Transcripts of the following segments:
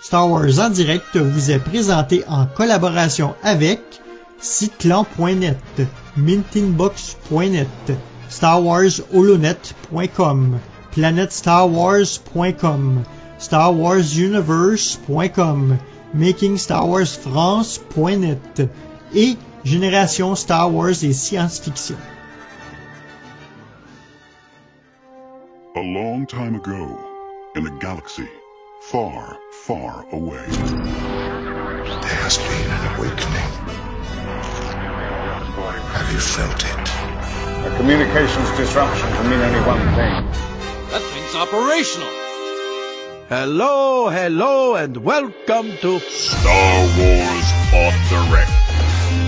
Star Wars en direct vous est présenté en collaboration avec Siteclan.net, Mintinbox.net, StarWarsHolonet.com, PlanetStarWars.com, StarWarsUniverse.com, MakingStarWarsFrance.net et Génération Star Wars et Science-Fiction. A long time ago, in a galaxy far, far away, there has been an awakening. Have you felt it? A communications disruption can mean only one thing. That thing's operational. Hello, and welcome to Star Wars on Direct.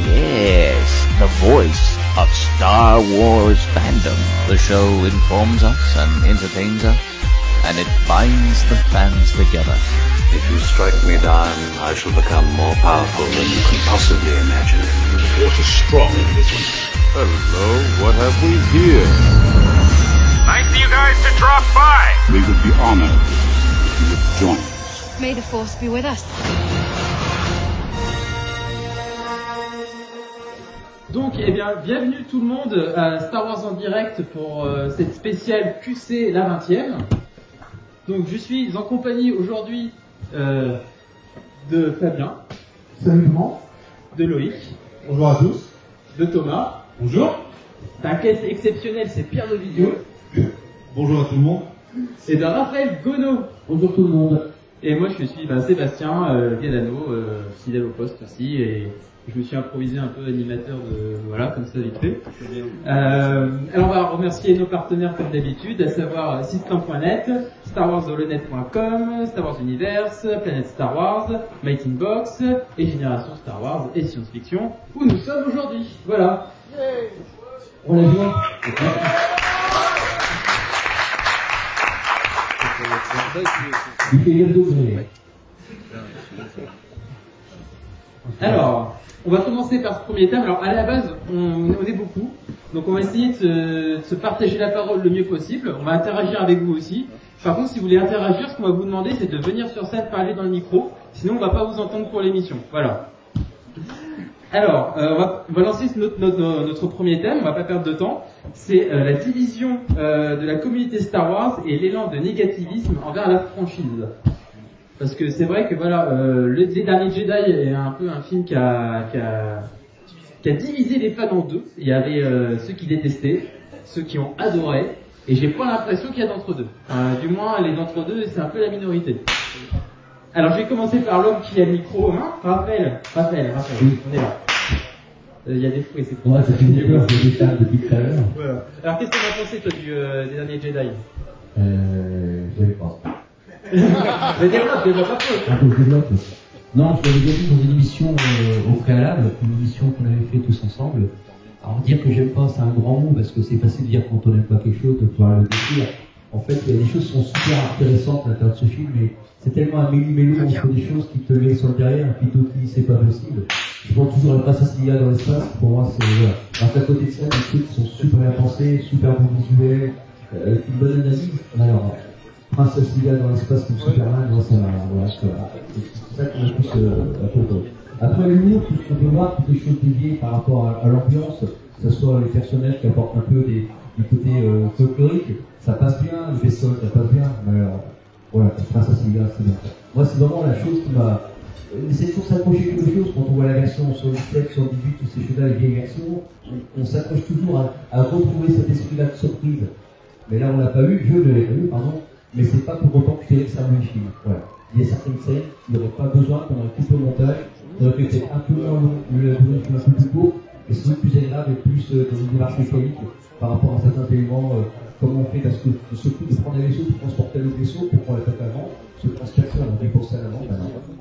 Yes, the voice of Star Wars fandom. The show informs us and entertains us, and it binds the fans together. If you strike me down, I shall become more powerful than you can possibly imagine. The force is strong in this one. Hello, what have we here? Nice for you guys to drop by. We would be honored if you would join us. May the Force be with us. Donc, eh bien, bienvenue tout le monde à Star Wars en direct pour cette spéciale QC la 20e. Donc, je suis en compagnie aujourd'hui de Fabien. Salut tout le monde. De Loïc. Bonjour à tous. De Thomas. Bonjour. D'un caisse exceptionnel, c'est Pierre de Vidéo. Bonjour à tout le monde. Et de Raphaël Gono. Bonjour tout le monde. Et moi, je suis Sébastien Gadano, fidèle au poste aussi, et je me suis improvisé un peu animateur de voilà, comme ça vite fait. Alors on va remercier nos partenaires comme d'habitude, à savoir Siteclan.net, StarWarsHolonet.com, Star Wars Universe, Planète Star Wars, Mighty Box et Génération Star Wars et Science-Fiction, où nous sommes aujourd'hui. Voilà. On la joue. Il fait 9 degrés. Alors, on va commencer par ce premier thème. Alors, à la base, on est beaucoup. Donc, on va essayer de se partager la parole le mieux possible. On va interagir avec vous aussi. Par contre, si vous voulez interagir, ce qu'on va vous demander, c'est de venir sur scène parler dans le micro. Sinon, on va pas vous entendre pour l'émission. Voilà. Alors, on va lancer notre premier thème. On va pas perdre de temps. C'est la division de la communauté Star Wars et l'élan de négativisme envers la franchise. Parce que c'est vrai que voilà, Les Derniers Jedi est un peu un film qui a divisé les fans en deux. Il y avait ceux qui détestaient, ceux qui ont adoré, et j'ai pas l'impression qu'il y a d'entre-deux. Du moins, les d'entre-deux, c'est un peu la minorité. Alors, je vais commencer par l'homme qui a le micro, hein, Raphaël, on est là. Il y a des fruits, c'est pour ça. Ouais, ça fait une peur, je décale depuis tout à l'heure. Voilà. Alors, qu'est-ce que t'en as pensé, toi, des Derniers Jedi? Je vais pas. Mais développe un peu. Je développe. Non, je l'avais déjà dit dans une émission au préalable, une émission qu'on avait fait tous ensemble. Alors dire que j'aime pas, c'est un grand mot, parce que c'est facile de dire quand on n'aime pas quelque chose, de pouvoir le décrire. En fait, il y a des choses qui sont super intéressantes à l'intérieur de ce film, mais c'est tellement un méli-mélo entre des choses qui te mettent sur le derrière, et puis d'autres qui disent c'est pas possible. Je vois toujours la passe à dans l'espace, pour moi c'est, voilà. Alors qu'à côté de ça, des trucs qui sont super bien pensés, super bon visuel, une bonne analyse. Alors, Princesse Leia dans l'espace comme Superman, moi ça m'a, voilà, c'est ça qui m'a plus à propos. Après l'humour, tout ce qu'on peut voir, toutes les choses déviées par rapport à l'ambiance, que ce soit les personnages qui apportent un peu du côté folklorique, ça passe bien, le vaisseau, ça passe bien, mais alors, voilà, Princesse Leia, c'est bien. Moi c'est vraiment la chose qui m'a... C'est toujours s'accrocher quelque chose quand on voit la version sur le 17, sur le 18, tous ces choses-là, les vieilles versions, on s'accroche toujours à retrouver cet esprit-là de surprise. Mais là on l'a pas eu, je ne l'ai pas eu, pardon. Mais c'est pas pour autant que je dirais que c'est un mauvais film. Voilà. Il y a certaines scènes, il n'y aurait pas besoin qu'on aurait coupé au montage, on aurait fait peut-être un peu moins long, le film un peu plus court, et c'est plus agréable et plus dans une démarche mécanique par rapport à certains éléments, comment on fait, parce que ce coup de prendre un vaisseau pour transporter le vaisseau, pour qu'on l'attaque avant, se transpercer, on dit pour ça avant,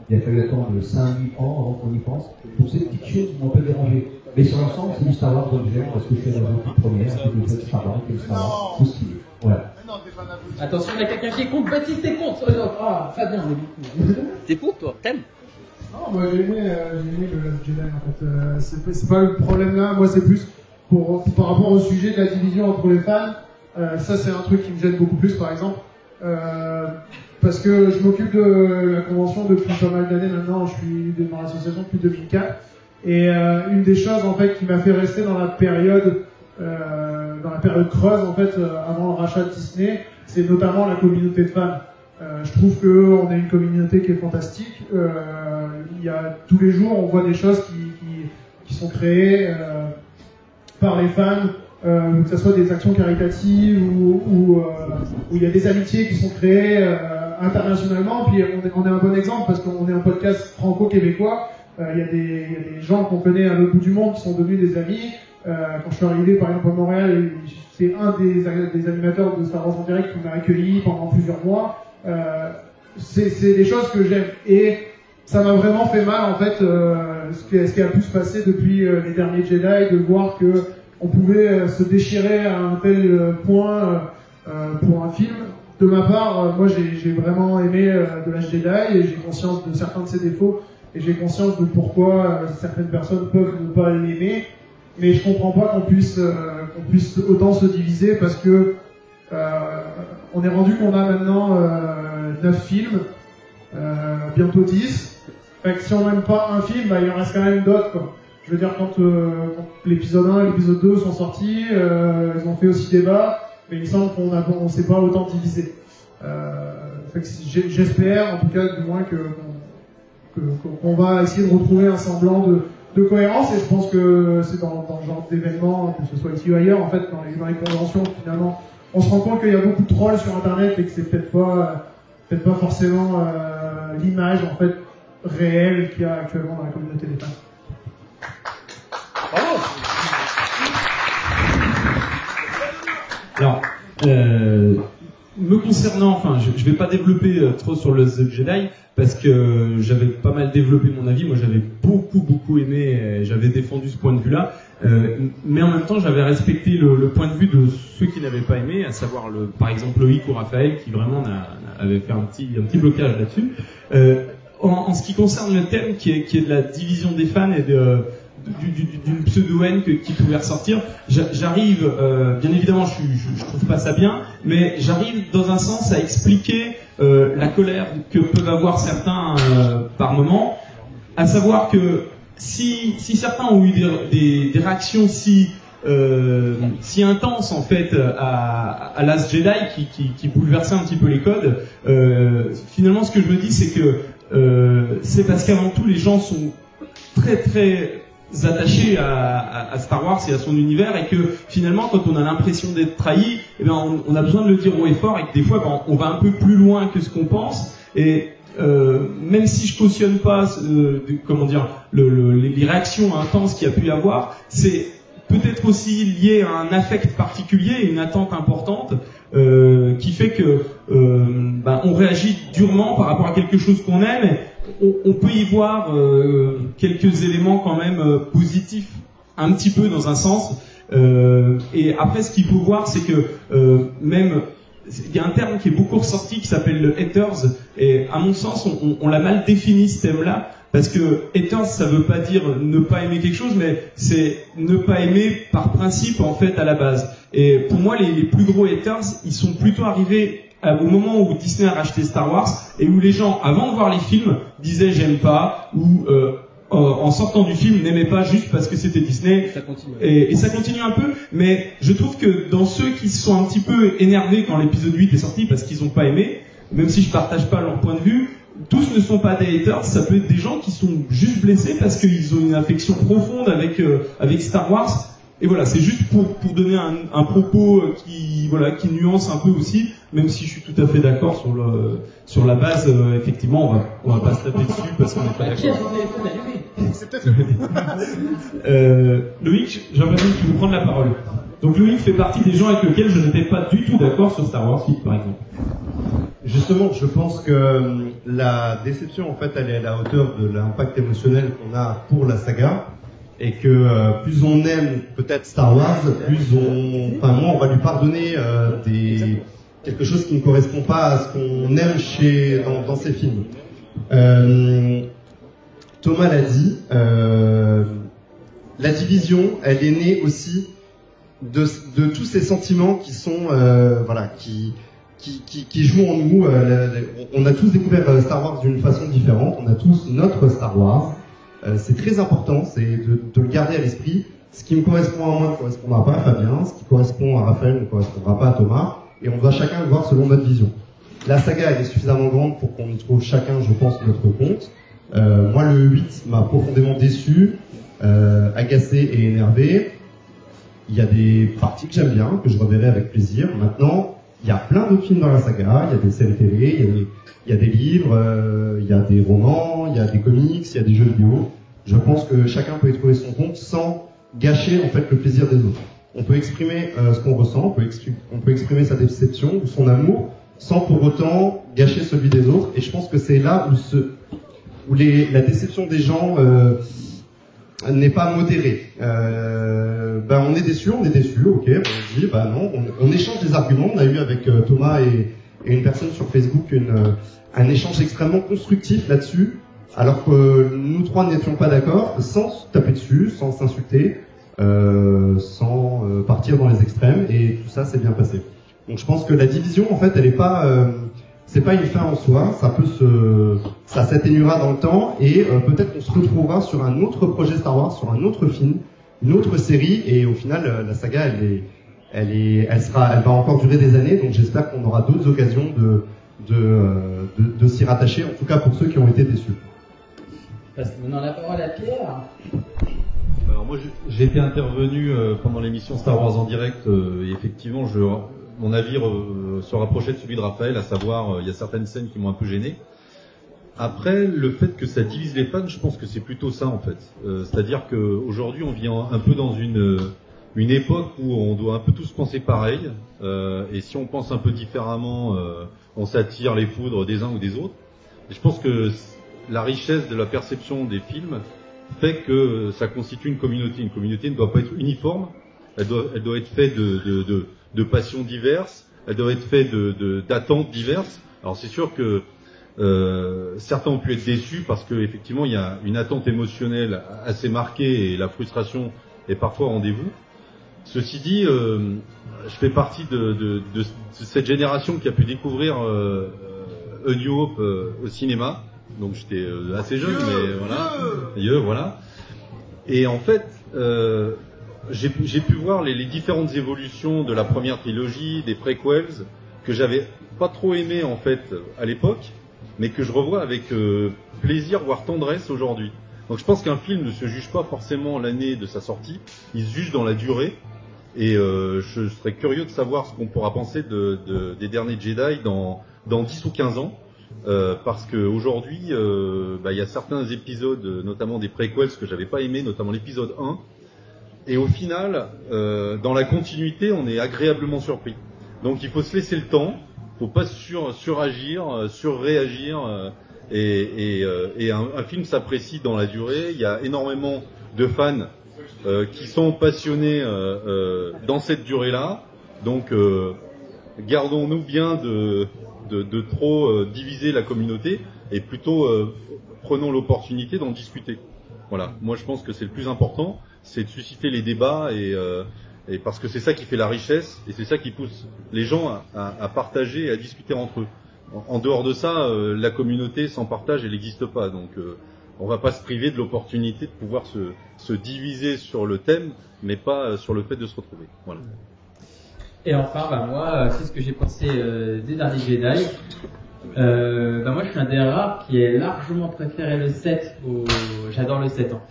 il a fallu attendre 5000 ans avant qu'on y pense. Donc ces petites choses m'ont un peu dérangé. Mais sur l'ensemble, c'est du Star Wars que j'aime, parce que je fais la toute première, c'est que je fais Star Wars, c'est Star Wars, tout ce qu'il est. Voilà. Attention, il y a quelqu'un qui est contre. Baptiste est contre. Ah, Fabien, on est beaucoup. T'es pour, toi? T'aimes? Non, moi j'ai aimé le Last Jedi en fait. C'est pas le problème là, moi c'est plus par rapport au sujet de la division entre les fans. Ça c'est un truc qui me gêne beaucoup plus par exemple. parce que je m'occupe de la convention depuis pas mal d'années maintenant. Je suis dans l'association depuis 2004. Et une des choses en fait qui m'a fait rester dans la période creuse en fait avant le rachat de Disney, c'est notamment la communauté de fans. Je trouve qu'on a une communauté qui est fantastique. Il y a tous les jours on voit des choses qui sont créées par les fans, que ce soit des actions caritatives ou il y a des amitiés qui sont créées internationalement. Puis on est un bon exemple parce qu'on est un podcast franco-québécois. Il y a des gens qu'on connaît à l'autre bout du monde qui sont devenus des amis. Quand je suis arrivé par exemple à Montréal, c'est un des animateurs de Star Wars en direct qui m'a accueilli pendant plusieurs mois. C'est des choses que j'aime et ça m'a vraiment fait mal en fait ce qui a pu se passer depuis les derniers Jedi, de voir que on pouvait se déchirer à un tel point pour un film. De ma part, moi j'ai vraiment aimé The Last Jedi et j'ai conscience de certains de ses défauts et j'ai conscience de pourquoi certaines personnes peuvent ne pas l'aimer, mais je comprends pas qu'on puisse autant se diviser parce que on est rendu qu'on a maintenant 9 films, bientôt 10. Fait que si on n'aime pas un film, il en reste quand même d'autres, quoi. Je veux dire, quand l'épisode 1 et l'épisode 2 sont sortis, ils ont fait aussi débat, mais il semble qu'on s'est pas autant divisé. Fait que j'espère, en tout cas, du moins qu'on va essayer de retrouver un semblant de cohérence, et je pense que c'est dans ce genre d'événements, que ce soit ici ou ailleurs, en fait, dans les conventions, finalement, on se rend compte qu'il y a beaucoup de trolls sur Internet et que c'est peut-être pas forcément l'image, en fait, réelle qu'il y a actuellement dans la communauté des fans. Alors, me concernant, enfin, je vais pas développer trop sur le The Jedi parce que j'avais pas mal développé mon avis. Moi, j'avais beaucoup aimé, j'avais défendu ce point de vue-là, mais en même temps, j'avais respecté le point de vue de ceux qui n'avaient pas aimé, à savoir par exemple Loïc ou Raphaël, qui vraiment avait fait un petit blocage là-dessus. En ce qui concerne le thème qui est de la division des fans et d'une pseudo-haine qui pouvait ressortir, j'arrive, bien évidemment je trouve pas ça bien, mais j'arrive dans un sens à expliquer la colère que peuvent avoir certains par moment, à savoir que si certains ont eu des réactions si intenses en fait à Last Jedi qui bouleversaient un petit peu les codes, finalement ce que je me dis c'est que c'est parce qu'avant tout les gens sont très attachés à Star Wars et à son univers, et que finalement quand on a l'impression d'être trahi, on a besoin de le dire haut et fort, et que des fois on va un peu plus loin que ce qu'on pense. Et même si je cautionne pas les réactions intenses qu'il y a pu y avoir, c'est peut-être aussi lié à un affect particulier, une attente importante qui fait que on réagit durement par rapport à quelque chose qu'on aime. On peut y voir quelques éléments quand même positifs, un petit peu dans un sens. Et après, ce qu'il faut voir, c'est que même il y a un terme qui est beaucoup ressorti qui s'appelle le haters, et à mon sens, on l'a mal défini ce thème-là, parce que haters, ça veut pas dire ne pas aimer quelque chose, mais c'est ne pas aimer par principe en fait à la base. Et pour moi, les plus gros haters, ils sont plutôt arrivés au moment où Disney a racheté Star Wars, et où les gens, avant de voir les films, disaient j'aime pas, ou en sortant du film n'aimaient pas juste parce que c'était Disney. Ça continue. Et ça continue un peu, mais je trouve que dans ceux qui se sont un petit peu énervés quand l'épisode 8 est sorti parce qu'ils ont pas aimé, même si je partage pas leur point de vue, tous ne sont pas des haters, ça peut être des gens qui sont juste blessés parce qu'ils ont une affection profonde avec Star Wars. Et voilà, c'est juste pour donner un propos qui nuance un peu aussi, même si je suis tout à fait d'accord sur la base, effectivement, on va pas se taper dessus parce qu'on n'est pas d'accord. C'est peut-être Loïc, j'ai l'impression que tu veux prendre la parole. Donc Loïc fait partie des gens avec lesquels je n'étais pas du tout d'accord sur Star Wars 8, par exemple. Justement, je pense que la déception, en fait, elle est à la hauteur de l'impact émotionnel qu'on a pour la saga. Et que plus on aime peut-être Star Wars, moi on va lui pardonner quelque chose qui ne correspond pas à ce qu'on aime dans ces films. Thomas l'a dit, la division, elle est née aussi de tous ces sentiments qui sont qui qui joue en nous. On a tous découvert Star Wars d'une façon différente. On a tous notre Star Wars. C'est très important, c'est de le garder à l'esprit. Ce qui me correspond à moi ne correspondra pas à Fabien, ce qui correspond à Raphaël ne correspondra pas à Thomas, et on doit chacun le voir selon notre vision. La saga elle est suffisamment grande pour qu'on y trouve chacun, je pense, notre compte. Moi, le 8 m'a profondément déçu, agacé et énervé. Il y a des parties que j'aime bien, que je reverrai avec plaisir. Maintenant, il y a plein d'autres films dans la saga, il y a des séries télé, il y a des livres, il y a des romans, il y a des comics, il y a des jeux vidéo. Je pense que chacun peut y trouver son compte sans gâcher en fait le plaisir des autres. On peut exprimer ce qu'on ressent, on peut exprimer sa déception ou son amour sans pour autant gâcher celui des autres. Et je pense que c'est là où la déception des gens n'est pas modérée. On est déçu, ok, on dit non, on échange des arguments. On a eu avec Thomas et une personne sur Facebook un échange extrêmement constructif là-dessus. Alors que nous trois n'étions pas d'accord, sans se taper dessus, sans s'insulter, sans partir dans les extrêmes, et tout ça s'est bien passé. Donc je pense que la division, en fait, elle est pas, c'est pas une fin en soi. Ça s'atténuera dans le temps, et peut-être qu'on se retrouvera sur un autre projet Star Wars, sur un autre film, une autre série, et au final, la saga, elle va encore durer des années. Donc j'espère qu'on aura d'autres occasions de s'y rattacher, en tout cas pour ceux qui ont été déçus. Passe maintenant la parole à Pierre. Alors moi j'ai été intervenu pendant l'émission Star Wars en direct et effectivement mon avis se rapprochait de celui de Raphaël, à savoir il y a certaines scènes qui m'ont un peu gêné. Après, le fait que ça divise les fans, je pense que c'est plutôt ça en fait. C'est-à-dire qu'aujourd'hui on vit un peu dans une époque où on doit un peu tous penser pareil, et si on pense un peu différemment, on s'attire les foudres des uns ou des autres. Et je pense que la richesse de la perception des films fait que ça constitue une communauté. Une communauté ne doit pas être uniforme, elle doit être faite de passions diverses, elle doit être faite d'attentes diverses. Alors c'est sûr que certains ont pu être déçus parce qu'effectivement il y a une attente émotionnelle assez marquée et la frustration est parfois au rendez-vous. Ceci dit, je fais partie de cette génération qui a pu découvrir A New Hope au cinéma. Donc j'étais assez jeune, mais voilà. Et en fait, j'ai pu voir les différentes évolutions de la première trilogie, des prequels, que j'avais pas trop aimé en fait à l'époque, mais que je revois avec plaisir, voire tendresse aujourd'hui. Donc je pense qu'un film ne se juge pas forcément l'année de sa sortie, il se juge dans la durée. Et je serais curieux de savoir ce qu'on pourra penser des derniers Jedi dans 10 ou 15 ans. Parce qu'aujourd'hui, il y a certains épisodes, notamment des prequels que j'avais pas aimé, notamment l'épisode 1. Et au final, dans la continuité, on est agréablement surpris. Donc il faut se laisser le temps, faut pas suragir, surréagir. Et un film s'apprécie dans la durée. Il y a énormément de fans qui sont passionnés dans cette durée-là. Donc gardons-nous bien de trop diviser la communauté et plutôt prenons l'opportunité d'en discuter. Voilà, moi je pense que c'est le plus important, c'est de susciter les débats et parce que c'est ça qui fait la richesse et c'est ça qui pousse les gens à partager et à discuter entre eux. En dehors de ça, la communauté sans partage elle n'existe pas, donc on va pas se priver de l'opportunité de pouvoir se diviser sur le thème, mais pas sur le fait de se retrouver. Voilà. Et enfin, moi, c'est ce que j'ai pensé des derniers Jedi. Moi, je suis un des rares qui ait largement préféré le 7 j'adore le 7 ans.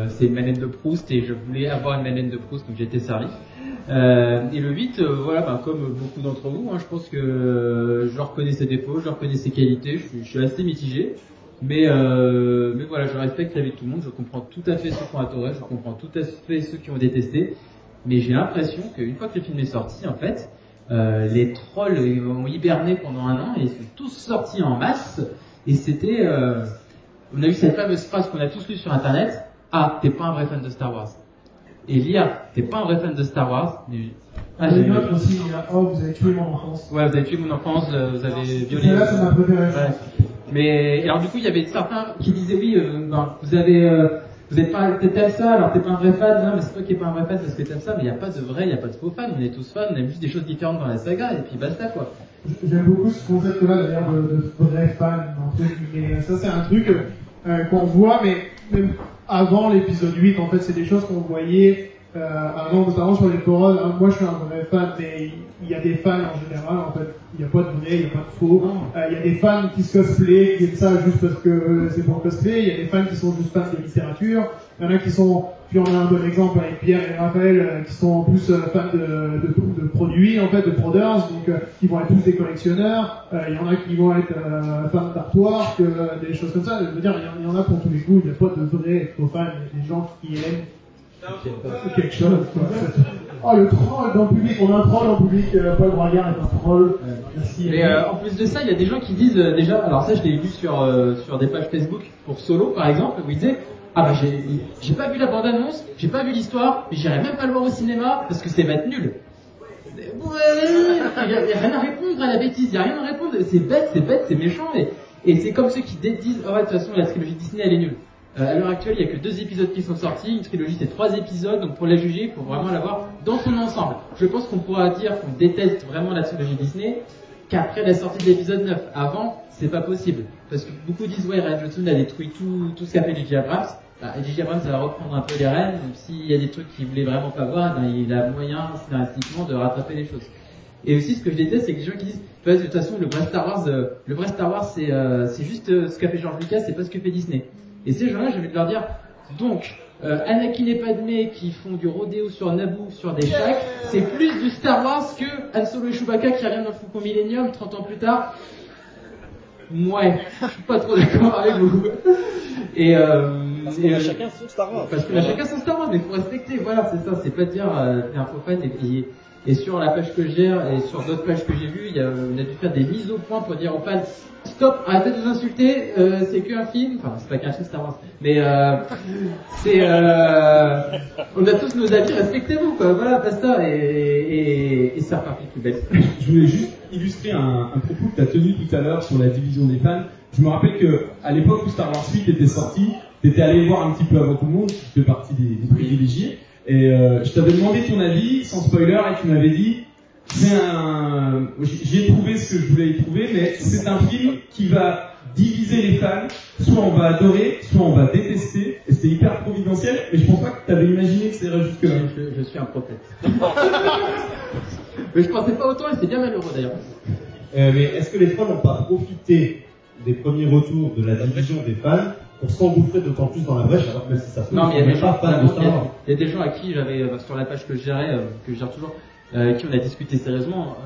C'est une Madeleine de Proust et je voulais avoir une Madeleine de Proust, donc j'ai été servi. Et le 8, comme beaucoup d'entre vous, je pense que je reconnais ses défauts, je reconnais ses qualités, je suis assez mitigé. Mais voilà, je respecte l'avis de tout le monde, je comprends tout à fait ceux qui ont adoré, je comprends tout à fait ceux qui ont détesté. Mais j'ai l'impression qu'une fois que le film est sorti, en fait, les trolls ont hiberné pendant un an et ils sont tous sortis en masse. Et c'était... on a eu cette fameuse phrase qu'on a tous lue sur Internet. « Ah, t'es pas un vrai fan de Star Wars. » Et Lia, t'es pas un vrai fan de Star Wars. J'ai une autre aussi, vous avez tué mon enfance. Ouais, vous avez tué mon enfance, vous avez violé... C'est là, ça m'a préféré. Ouais. Mais alors du coup, il y avait certains qui disaient oui, vous êtes pas, t'aimes ça, alors t'es pas un vrai fan. Non, mais c'est toi qui es pas un vrai fan parce que t'aimes ça. Mais il y a pas de vrai, il y a pas de faux fan. On est tous fans, on aime juste des choses différentes dans la saga et puis basta quoi. J'aime beaucoup ce concept-là d'ailleurs de vrai fan, en fait. Mais ça c'est un truc qu'on voit, mais même avant l'épisode 8, en fait, c'est des choses qu'on voyait avant, notamment sur les forums. Moi je suis un vrai fan, mais il y a des fans en général, en fait. Il n'y a pas de vrai, il n'y a pas de faux. Il y a des fans qui se cosplay, qui aiment ça juste parce que c'est pour cosplay. Il y a des fans qui sont juste fans de littérature. Il y en a qui sont, puis on a un bon exemple avec Pierre et Raphaël, qui sont en plus fans de produits, en fait, de proders, donc qui vont être tous des collectionneurs. Il y en a qui vont être fans d'artwork, des choses comme ça. Je veux dire, il y en a pour tous les goûts. Il n'y a pas de vrais faux fans. Il y a des gens qui aiment quelque chose, quoi. Oh, le troll dans le public, on a un troll dans le public, Paul Braillard est un troll. Merci. Mais en plus de ça, il y a des gens qui disent déjà, alors ça je l'ai vu sur des pages Facebook pour Solo par exemple, où ils disaient ah bah j'ai pas vu la bande-annonce, j'ai pas vu l'histoire, mais j'irai même pas le voir au cinéma parce que ça va être nul. Il y a rien à répondre à la bêtise, il y a rien à répondre, c'est bête, c'est méchant, et c'est comme ceux qui disent oh ouais, de toute façon la trilogie Disney elle est nulle. À l'heure actuelle, il n'y a que 2 épisodes qui sont sortis. Une trilogie, c'est 3 épisodes. Donc pour la juger, il faut vraiment la voir dans son ensemble. Je pense qu'on pourra dire qu'on déteste vraiment la trilogie Disney qu'après la sortie de l'épisode 9. Avant, c'est pas possible. Parce que beaucoup disent, ouais, Ryan Johnson a détruit tout ce qu'a fait J.J. Abrams. J.J. Abrams, ça va reprendre un peu les rênes. Même s'il y a des trucs qu'il voulait vraiment pas voir, ben, il a moyen, scénaristiquement, de rattraper les choses. Et aussi, ce que je déteste, c'est que les gens qui disent, de toute façon, le vrai Star Wars, c'est juste ce qu'a fait George Lucas, c'est pas ce que fait Disney. Et ces gens-là, j'ai envie de leur dire, donc, Anakin et Padmé qui font du rodéo sur Naboo, sur des shacks, c'est plus du Star Wars que Han Solo et Chewbacca qui reviennent dans le Faucon Millennium 30 ans plus tard. Ouais, je suis pas trop d'accord avec vous. Parce qu'on a chacun son Star Wars. Parce qu'on a chacun son Star Wars, mais il faut respecter, voilà, c'est ça, c'est pas dire t'es un faux fan et sur la page que je gère et sur d'autres pages que j'ai vues, on a dû faire des mises au point pour dire aux fans stop, arrêtez de vous insulter, c'est qu'un film, enfin c'est pas qu'un film Star Wars, mais on a tous nos avis, respectez-vous quoi, voilà, basta, et c'est reparti plus belle. Je voulais juste illustrer un propos que tu as tenu tout à l'heure sur la division des fans. Je me rappelle que à l'époque où Star Wars 8 était sorti, t'étais allé voir un petit peu avant tout le monde, tu fais partie des privilégiés, et je t'avais demandé ton avis, sans spoiler, et tu m'avais dit j'ai trouvé ce que je voulais y trouver, mais c'est un film qui va diviser les fans, soit on va adorer, soit on va détester, et c'était hyper providentiel, mais je pense pas que tu avais imaginé que ça irait jusque là. Je suis un prophète. Mais je pensais pas autant, et c'est bien malheureux d'ailleurs. Mais est-ce que les fans n'ont pas profité des premiers retours de la division des fans pour s'engouffrer d'autant plus dans la brèche, alors que même si ça se non, mais il y a des gens à qui j'avais, sur la page que je gérais, que je gère toujours, qui on a discuté sérieusement,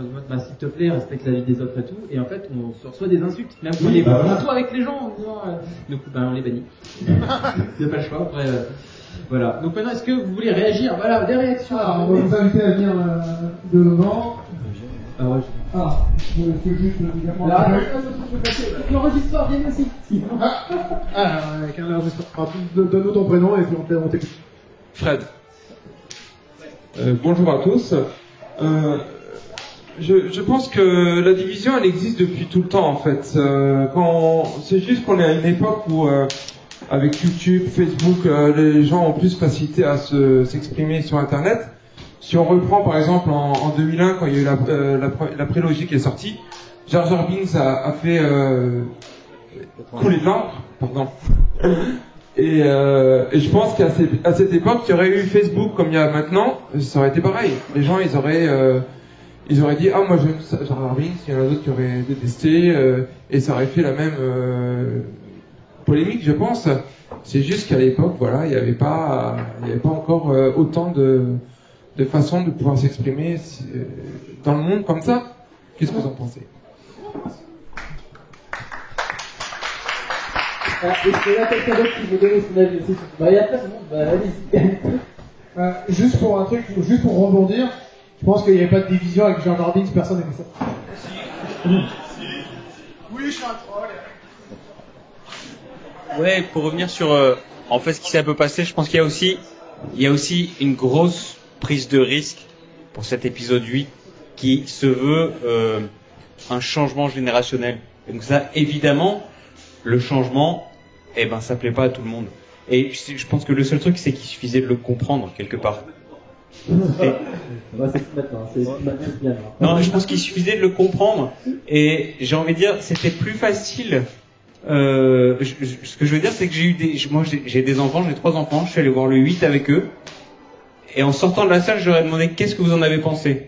s'il te plaît, respecte la vie des autres et tout, et en fait on se reçoit des insultes, même quand on est bon avec les gens, en disant, donc on les bannit. Il n'y a pas le choix, après, voilà. Donc maintenant, est-ce que vous voulez réagir? Voilà, des réactions. Alors, on va vous inviter à venir devant. Ah ouais. Je peux juste évidemment. L'enregistreur, viens aussi. Avec un enregistreur. Donne-nous ton prénom et puis on t'écoute. Fred. Bonjour à tous. Je pense que la division elle existe depuis tout le temps en fait. C'est juste qu'on est à une époque où avec YouTube, Facebook, les gens ont plus facilité à s'exprimer sur Internet. Si on reprend par exemple en 2001 quand il y a eu la prélogie qui est sortie, Jar Jar Binks a fait couler de l'encre, pardon. Et je pense qu'à cette époque, il y aurait eu Facebook comme il y a maintenant, ça aurait été pareil. Les gens, ils auraient dit, ah, moi j'aime Jar Jar Binks, il y en a d'autres qui auraient détesté, et ça aurait fait la même polémique, je pense. C'est juste qu'à l'époque, voilà, il n'y avait pas encore autant de façons de pouvoir s'exprimer dans le monde comme ça. Qu'est-ce que vous en pensez? Est-ce que là, quelqu'un d'autre qui veut donner son avis aussi? Il y a pas de monde, allez-y. Juste pour un truc, juste pour rebondir, je pense qu'il n'y avait pas de division avec Jar Jar Binks, personne n'aimait ça. Oui, je suis un troll. Ouais, pour revenir sur en fait ce qui s'est un peu passé, je pense qu'il y a aussi une grosse prise de risque pour cet épisode 8 qui se veut un changement générationnel. Et donc ça, évidemment, le changement, ça plaît pas à tout le monde. Et je pense que le seul truc, c'est qu'il suffisait de le comprendre quelque part. Non, je pense qu'il suffisait de le comprendre. Et j'ai envie de dire, c'était plus facile. Ce que je veux dire, c'est que j'ai des enfants, j'ai 3 enfants. Je suis allé voir le 8 avec eux. Et en sortant de la salle, je leur ai demandé qu'est-ce que vous en avez pensé.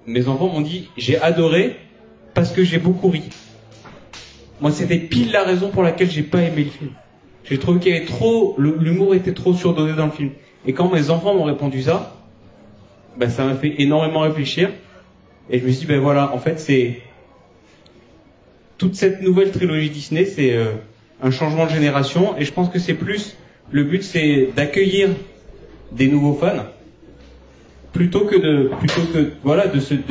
Mes enfants m'ont dit j'ai adoré parce que j'ai beaucoup ri. Moi, c'était pile la raison pour laquelle j'ai pas aimé le film. J'ai trouvé qu'il y avait trop, l'humour était trop surdosé dans le film. Et quand mes enfants m'ont répondu ça, ben ça m'a fait énormément réfléchir. Et je me suis dit ben voilà, en fait c'est toute cette nouvelle trilogie Disney, c'est un changement de génération. Et je pense que c'est plus le but, c'est d'accueillir des nouveaux fans plutôt que de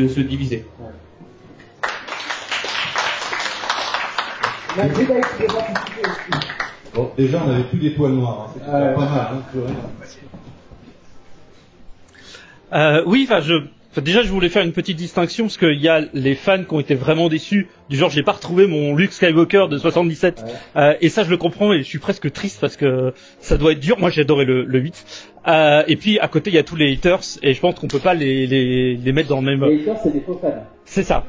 se diviser. Bon, déjà, on n'avait plus des poils noirs. Hein. C'est pas mal. Oui, déjà, je voulais faire une petite distinction parce qu'il y a les fans qui ont été vraiment déçus. Du genre, j'ai pas retrouvé mon Luke Skywalker de 77. Et ça, je le comprends et je suis presque triste parce que ça doit être dur. Moi, j'ai adoré le 8. Et puis, à côté, il y a tous les haters et je pense qu'on peut pas les mettre dans le même... Les haters, c'est des faux fans. C'est ça.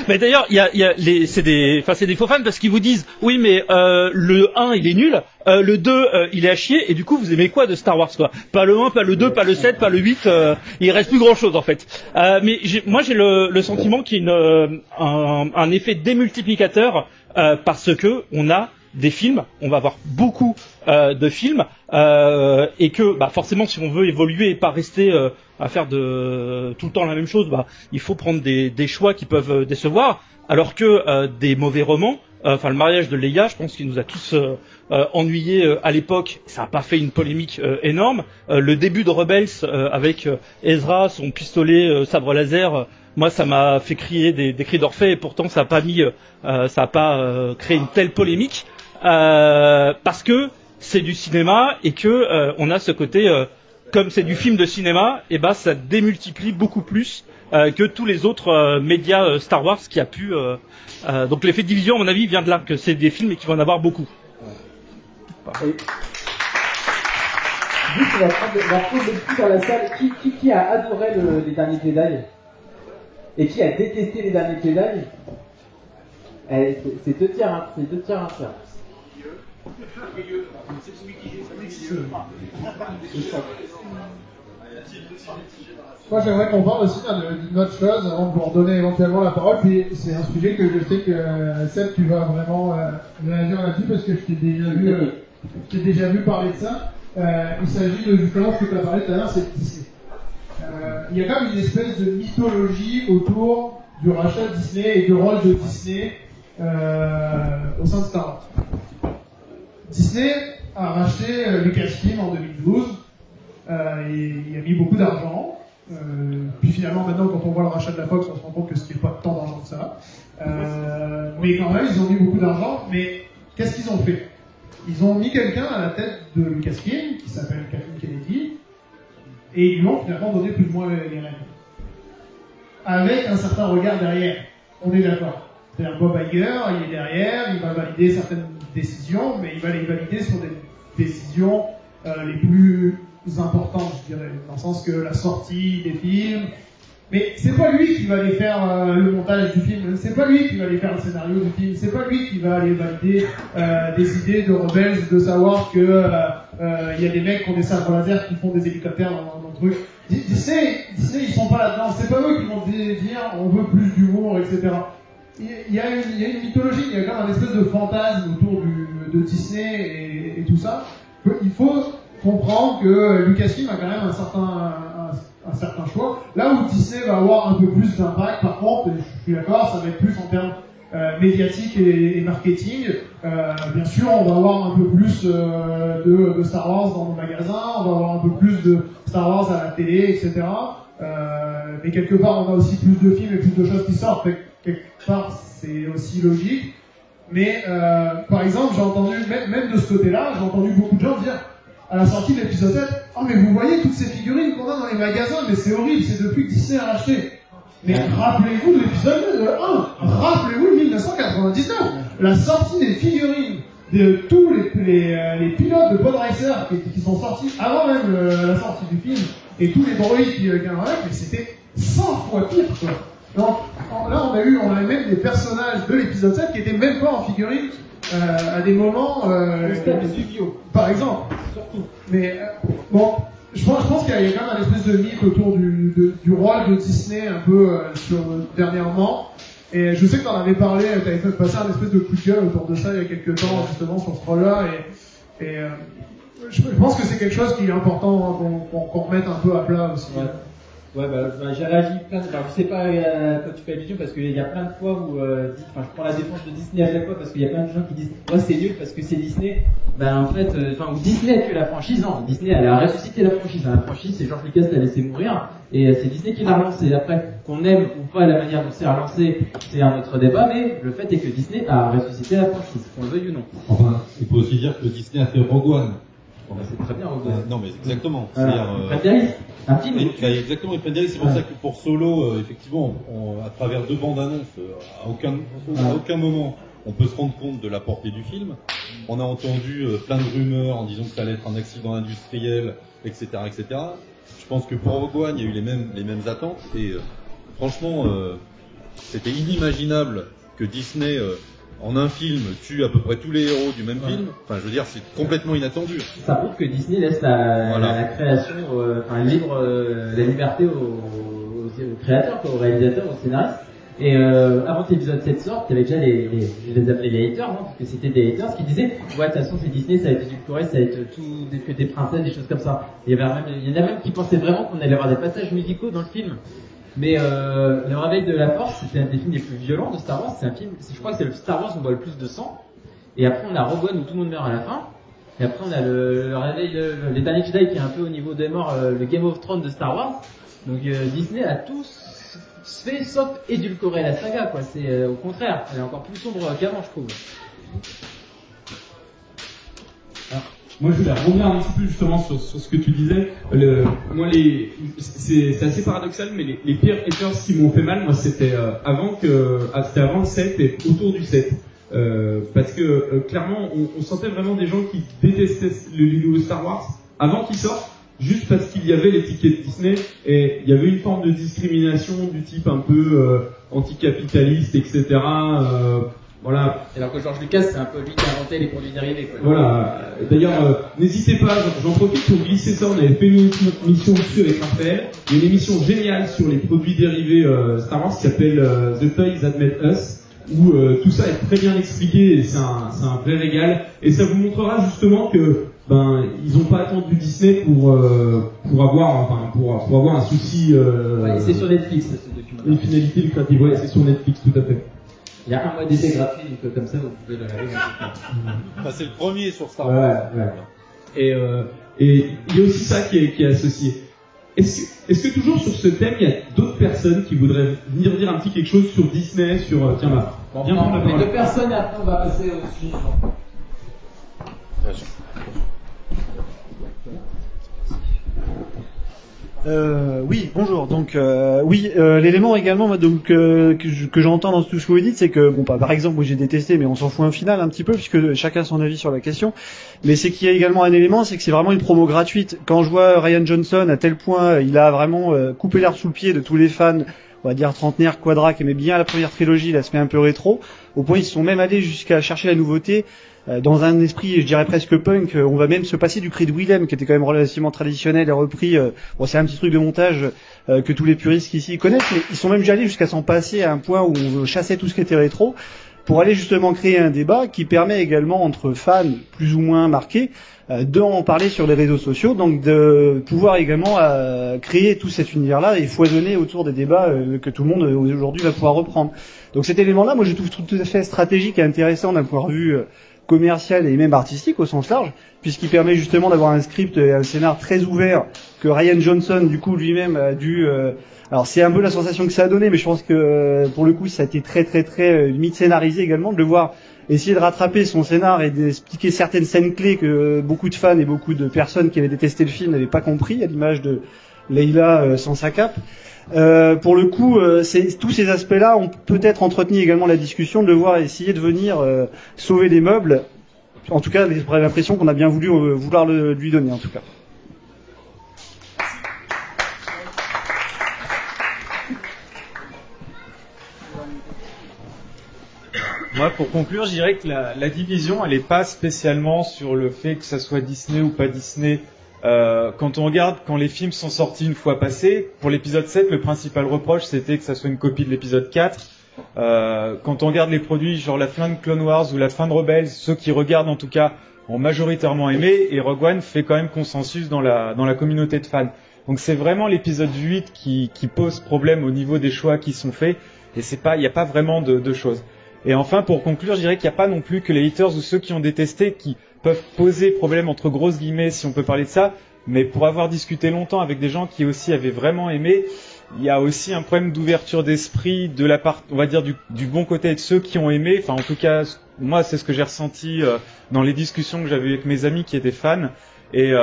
Mais d'ailleurs, c'est des faux fans parce qu'ils vous disent, oui, mais le 1, il est nul, le 2, il est à chier, et du coup, vous aimez quoi de Star Wars, quoi? Pas le 1, pas le 2, pas le 7, pas le 8, il reste plus grand chose, en fait. Mais moi, j'ai le sentiment qu'il y a un effet démultiplicateur, parce que on a des films, on va avoir beaucoup de films, et que forcément si on veut évoluer et pas rester à faire tout le temps la même chose, il faut prendre des choix qui peuvent décevoir, alors que des mauvais romans, le mariage de Leia, je pense qu'il nous a tous ennuyés à l'époque, ça n'a pas fait une polémique énorme, le début de Rebels avec Ezra, son pistolet sabre laser, moi ça m'a fait crier des cris d'Orphée, et pourtant ça n'a pas créé une telle polémique. Parce que c'est du cinéma et que on a ce côté, comme c'est du film de cinéma, et ça démultiplie beaucoup plus que tous les autres médias Star Wars qui a pu. Donc l'effet de division, à mon avis, vient de là, que c'est des films et qu'il va en avoir beaucoup. Juste, on va prendre le coup dans la salle. Qui a adoré les derniers Jedi et qui a détesté les derniers Jedi? C'est 2 tiers, hein. C'est 2 tiers, un tiers. Moi, j'aimerais qu'on parle aussi d'une autre chose avant de vous redonner éventuellement la parole. Puis c'est un sujet que je sais que Seb, tu vas vraiment réagir là-dessus parce que je t'ai déjà vu parler de ça. Il s'agit de justement ce que tu as parlé tout à l'heure, c'est Disney. Il y a quand même une espèce de mythologie autour du rachat de Disney et du rôle de Disney au sein de Star Wars. Disney a racheté Lucasfilm en 2012. Il a mis beaucoup d'argent. Puis finalement, maintenant, quand on voit le rachat de la Fox, on se rend compte que ce n'est pas tant d'argent que ça. Mais quand même, ils ont mis beaucoup d'argent. Mais qu'est-ce qu'ils ont fait? Ils ont mis quelqu'un à la tête de Lucasfilm, qui s'appelle Kathleen Kennedy, et ils lui ont finalement donné plus ou moins les rênes. Avec un certain regard derrière. On est d'accord. C'est-à-dire Bob Iger, il est derrière, il va valider certaines décisions, mais il va les valider sur des décisions les plus importantes, je dirais, dans le sens que la sortie des films. Mais c'est pas lui qui va aller faire le montage du film, c'est pas lui qui va aller faire le scénario du film, c'est pas lui qui va aller valider des idées de Rebels, de savoir que y a des mecs qui ont des sabres laser qui font des hélicoptères dans le truc. Disney, ils sont pas là-dedans, c'est pas eux qui vont dire on veut plus d'humour, etc. Il y a une mythologie, il y a quand même un espèce de fantasme autour de Disney et tout ça. Il faut comprendre que Lucasfilm a quand même un certain choix. Là où Disney va avoir un peu plus d'impact, par contre, je suis d'accord, ça va être plus en termes médiatiques et marketing. Bien sûr, on va avoir un peu plus de Star Wars dans nos magasins, on va avoir un peu plus de Star Wars à la télé, etc. Mais quelque part, on a aussi plus de films et plus de choses qui sortent. Quelque part, c'est aussi logique. Mais par exemple, j'ai entendu, même de ce côté-là, j'ai entendu beaucoup de gens dire à la sortie de l'épisode 7, « Oh mais vous voyez toutes ces figurines qu'on a dans les magasins, mais c'est horrible, c'est depuis que Disney a racheté. » Mais rappelez-vous de l'épisode 1, rappelez-vous de 1999, la sortie des figurines de tous les pilotes de Pod Racer qui sont sortis avant même la sortie du film et tous les bruits qui viennent avec, mais c'était 100 fois pire, quoi. Donc, là, on avait même des personnages de l'épisode 7 qui étaient même pas en figurine, à des moments, par exemple. Surtout. Mais, bon, je pense qu'il y a quand même un espèce de mythe autour du rôle de Disney un peu, dernièrement. Et je sais que t'en avais parlé, t'avais fait passer un espèce de coup de gueule autour de ça il y a quelques temps, justement, sur ce rôle-là, et je pense que c'est quelque chose qui est important qu'on remette un peu à plat aussi. Ouais, j'ai réagi plein de... Alors, je sais pas quand tu fais allusion, parce qu'il y a plein de fois où, je prends la défense de Disney à chaque fois, parce qu'il y a plein de gens qui disent, ouais, c'est nul parce que c'est Disney. En fait, où Disney a tué la franchise, non, Disney, elle a ressuscité la franchise. La franchise, c'est George Lucas qui l'a laissé mourir, et c'est Disney qui l'a relancé. Après, qu'on aime ou pas la manière dont c'est relancé, c'est un autre débat, mais le fait est que Disney a ressuscité la franchise, qu'on le veuille ou non. Enfin, il faut aussi dire que Disney a fait Rogue One. C'est très bien, Rogue One. Non, mais exactement. C'est-à-dire, un film. Exactement, ils prennent des risques. C'est pour ça que pour Solo, effectivement, à travers 2 bandes annonces, à aucun moment, on peut se rendre compte de la portée du film. On a entendu plein de rumeurs en disant que ça allait être un accident industriel, etc., etc. Je pense que pour Rogue One, il y a eu les mêmes attentes, et franchement, c'était inimaginable que Disney, en un film, tue à peu près tous les héros du même film. Enfin, je veux dire, c'est complètement inattendu. Ça prouve que Disney laisse la création, la liberté aux créateurs, aux réalisateurs, aux scénaristes. Et avant que l'épisode 7 sorte, il y avait déjà je les appelais les haters, parce que c'était des haters qui disaient, ouais, de toute façon, c'est Disney, ça va être édulcoré, ça va être que des princesses, des choses comme ça. Il y en a même qui pensaient vraiment qu'on allait avoir des passages musicaux dans le film. Mais Le Réveil de la Force, c'était un des films les plus violents de Star Wars. C'est un film, je crois que c'est le Star Wars où on voit le plus de sang. Et après on a Rogue One où tout le monde meurt à la fin. Et après on a le Réveil, les derniers Jedi qui est un peu au niveau des morts, le Game of Thrones de Star Wars. Donc Disney a tout fait sauf édulcorer la saga, quoi. C'est au contraire, elle est encore plus sombre qu'avant, je trouve. Moi, je voulais rebondir un petit peu justement sur ce que tu disais. C'est assez paradoxal, mais les pires haters qui m'ont fait mal, moi, c'était avant le 7 et autour du 7. Parce que clairement, on sentait vraiment des gens qui détestaient le nouveau Star Wars avant qu'il sorte, juste parce qu'il y avait l'étiquette Disney et il y avait une forme de discrimination du type un peu anticapitaliste, etc. Voilà. Alors que George Lucas, c'est un peu lui qui a inventé les produits dérivés, quoi. Voilà. D'ailleurs, n'hésitez pas, j'en profite pour glisser ça, on avait fait une émission dessus avec Raphaël. Il y a une émission géniale sur les produits dérivés Star Wars qui s'appelle The Toys That Made Us, où tout ça est très bien expliqué et c'est un vrai régal. Et ça vous montrera justement que ils ont pas attendu Disney pour avoir un souci. Ouais, c'est sur Netflix ce documentaire. Une finalité lucrative, ouais, c'est sur Netflix, tout à fait. Il y a un mois d'essai gratuit, donc comme ça vous pouvez le regarder. C'est le premier sur Star Wars. Ouais. Et il y a aussi ça qui est associé. Est-ce que toujours sur ce thème, il y a d'autres personnes qui voudraient venir dire un petit quelque chose sur Disney, sur tiens là. Viens prendre la parole. Les 2 personnes et après on va passer au suivant. Oui, bonjour. Donc l'élément également que j'entends dans tout ce que vous dites, c'est que par exemple, moi j'ai détesté, mais on s'en fout un final un petit peu puisque chacun a son avis sur la question. Mais c'est qu'il y a également un élément, c'est que c'est vraiment une promo gratuite. Quand je vois Rian Johnson à tel point, il a vraiment coupé l'herbe sous le pied de tous les fans, on va dire trentenaire, quadra, qui aimait bien la première trilogie, l'aspect un peu rétro, au point ils se sont même allés jusqu'à chercher la nouveauté. Dans un esprit, je dirais presque punk, on va même se passer du cri de Willem, qui était quand même relativement traditionnel et repris. C'est un petit truc de montage que tous les puristes ici connaissent, mais ils sont même déjà allés jusqu'à s'en passer à un point où on chassait tout ce qui était rétro, pour aller justement créer un débat qui permet également entre fans plus ou moins marqués d'en parler sur les réseaux sociaux, donc de pouvoir également créer tout cet univers-là et foisonner autour des débats que tout le monde aujourd'hui va pouvoir reprendre. Donc cet élément-là, moi je trouve tout à fait stratégique et intéressant d'un point de vue commercial et même artistique au sens large, puisqu'il permet justement d'avoir un script et un scénar très ouvert que Rian Johnson du coup lui-même a dû alors c'est un peu la sensation que ça a donné, mais je pense que pour le coup ça a été très limite scénarisé également, de le voir essayer de rattraper son scénar et d'expliquer certaines scènes clés que beaucoup de fans et beaucoup de personnes qui avaient détesté le film n'avaient pas compris, à l'image de Leila sans sa cape. Pour le coup, tous ces aspects-là ont peut-être entretenu également la discussion de devoir essayer de venir sauver les meubles. En tout cas, j'ai l'impression qu'on a bien voulu vouloir lui donner, en tout cas. Moi, pour conclure, je dirais que la division, elle est pas spécialement sur le fait que ça soit Disney ou pas Disney. Quand on regarde, quand les films sont sortis une fois passés, pour l'épisode 7, le principal reproche, c'était que ça soit une copie de l'épisode 4. Quand on regarde les produits, genre la fin de Clone Wars ou la fin de Rebels, ceux qui regardent en tout cas ont majoritairement aimé, et Rogue One fait quand même consensus dans la communauté de fans. Donc c'est vraiment l'épisode 8 qui pose problème au niveau des choix qui sont faits, et il n'y a pas vraiment de choses. Et enfin, pour conclure, je dirais qu'il n'y a pas non plus que les haters ou ceux qui ont détesté qui peuvent poser problème entre grosses guillemets, si on peut parler de ça, mais pour avoir discuté longtemps avec des gens qui aussi avaient vraiment aimé, il y a aussi un problème d'ouverture d'esprit de la part, on va dire, du bon côté de ceux qui ont aimé. Enfin, en tout cas, moi, c'est ce que j'ai ressenti dans les discussions que j'avais avec mes amis qui étaient fans. Et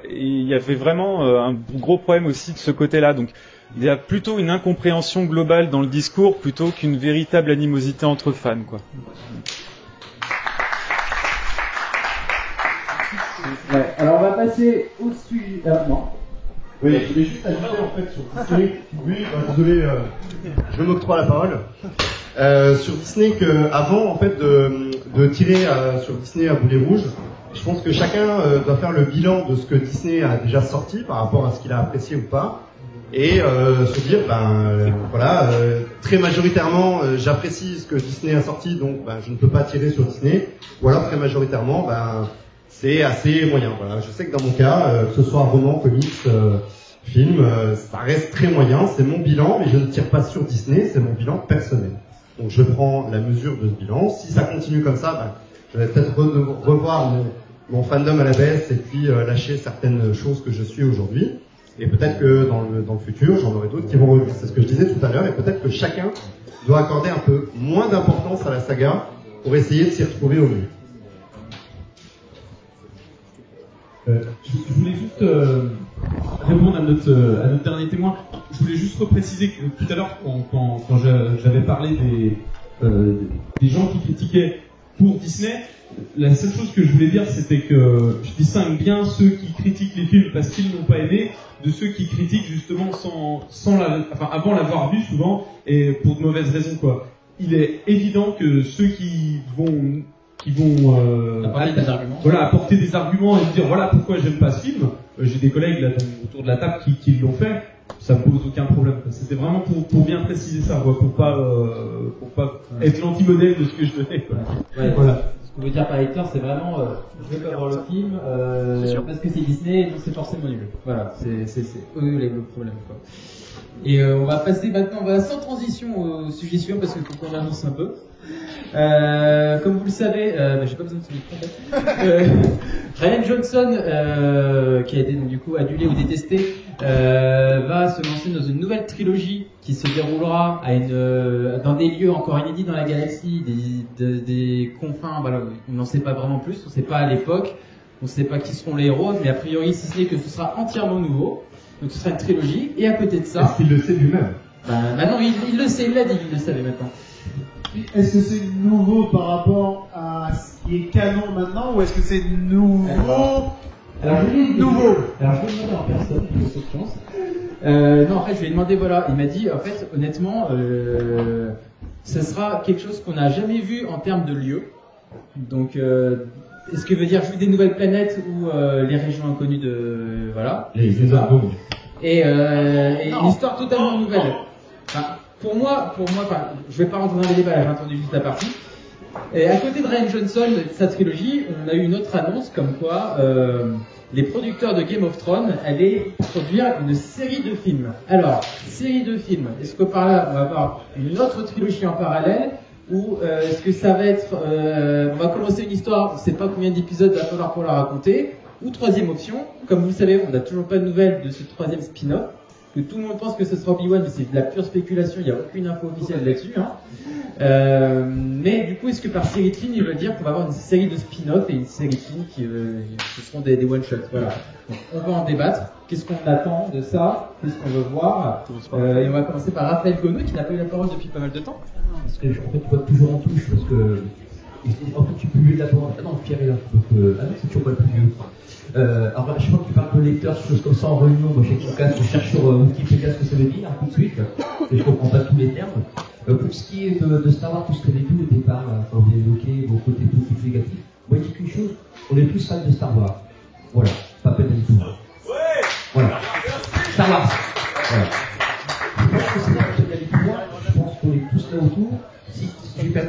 il y avait vraiment un gros problème aussi de ce côté-là. Donc, il y a plutôt une incompréhension globale dans le discours plutôt qu'une véritable animosité entre fans, quoi. Ouais, alors on va passer au sujet. Non. Oui, je voulais juste ajouter en fait sur Disney. Oui, désolé, je m'octroie la parole. Sur Disney, que avant en fait de tirer sur Disney à boulet rouge, je pense que chacun doit faire le bilan de ce que Disney a déjà sorti par rapport à ce qu'il a apprécié ou pas, et se dire voilà, très majoritairement j'apprécie ce que Disney a sorti, donc je ne peux pas tirer sur Disney, ou alors très majoritairement c'est assez moyen. Voilà, je sais que dans mon cas, que ce soit roman, comics, film, ça reste très moyen. C'est mon bilan, mais je ne tire pas sur Disney. C'est mon bilan personnel. Donc je prends la mesure de ce bilan. Si ça continue comme ça, je vais peut-être revoir mon fandom à la baisse et puis lâcher certaines choses que je suis aujourd'hui. Et peut-être que dans le futur, j'en aurai d'autres qui vont revenir. C'est ce que je disais tout à l'heure. Et peut-être que chacun doit accorder un peu moins d'importance à la saga pour essayer de s'y retrouver au mieux. Je voulais juste répondre à notre dernier témoin. Je voulais juste repréciser que tout à l'heure, quand j'avais parlé des gens qui critiquaient pour Disney, la seule chose que je voulais dire, c'était que je distingue bien ceux qui critiquent les films parce qu'ils n'ont pas aimé de ceux qui critiquent justement avant l'avoir vu souvent et pour de mauvaises raisons, quoi. Il est évident que ceux qui vont apporter des arguments et dire voilà pourquoi j'aime pas ce film. J'ai des collègues là autour de la table qui l'ont fait, ça me pose aucun problème. C'était vraiment pour bien préciser ça, quoi, pour pas être l'anti-modèle de ce que je donnais, quoi. Ouais, voilà. Ce qu'on veut dire par lecteur, c'est vraiment je veux pas voir le film parce que c'est Disney, donc c'est forcément nul. Voilà, c'est eux le problème, quoi. Et on va passer maintenant, sans transition au sujet suivant parce qu'il faut qu'on avance un peu. Comme vous le savez, j'ai pas besoin de ce micro en fait. Rian Johnson, qui a été donc, du coup adulé ou détesté, va se lancer dans une nouvelle trilogie qui se déroulera dans des lieux encore inédits dans la galaxie, des confins. Voilà, on n'en sait pas vraiment plus, on sait pas à l'époque, on sait pas qui seront les héros, mais a priori si ce n'est que ce sera entièrement nouveau. Donc ce sera une trilogie, et à côté de ça... Est-ce qu'il le sait lui-même? Non, il le sait, il l'a dit, il le savait maintenant. Est-ce que c'est nouveau par rapport à ce qui est canon maintenant, ou est-ce que c'est nouveau? Alors je vais demander en personne, je cette chance. Non, en fait, je lui ai demandé, voilà, il m'a dit, en fait, honnêtement, ce sera quelque chose qu'on n'a jamais vu en termes de lieu. Donc, est-ce que veut dire jouer des nouvelles planètes ou les régions inconnues de... Voilà. Les inconnus. Et une histoire totalement nouvelle. Enfin, pour moi, je vais pas rentrer dans les débats, j'ai entendu juste la partie. Et à côté de Rian Johnson, de sa trilogie, on a eu une autre annonce comme quoi les producteurs de Game of Thrones allaient produire une série de films. Alors, série de films, est-ce que par là, on va avoir une autre trilogie en parallèle ou est-ce que ça va être... on va commencer une histoire, on ne sait pas combien d'épisodes il va falloir pour la raconter. Ou troisième option, comme vous le savez, on n'a toujours pas de nouvelles de ce troisième spin-off. Que tout le monde pense que ce sera Obi-Wan, mais c'est de la pure spéculation, il n'y a aucune info officielle là-dessus. Mais du coup, est-ce que par série de films, il veut dire qu'on va avoir une série de spin-off et une série de films qui seront des one-shots. Voilà. Donc, on va en débattre. Qu'est-ce qu'on attend de ça? Qu'est-ce qu'on veut voir? Et on va commencer par Raphaël Gonneau, qui n'a pas eu la parole depuis pas mal de temps. Parce que, en fait, tu vois toujours en touche, parce que en fait, tu publies de la parole. Ah non, Pierre est là. Donc, c'est toujours pas le plus vieux. Alors, à chaque fois que tu parles de lecteurs, choses comme ça en réunion, moi, je cherche sur Wikipédia ce que ça veut dire, tout de suite, et je comprends pas tous les termes. Pour ce qui est de Star Wars, tout ce que j'ai vu au départ, là, quand vous évoquez vos côtés positifs négatifs, moi je dis qu'une chose, on est tous fans de Star Wars. Voilà, pas peine du tout. Voilà. Star Wars. Voilà. Je pense que c'est là que vous avez pu voir, je pense qu'on est tous là autour. Si je vais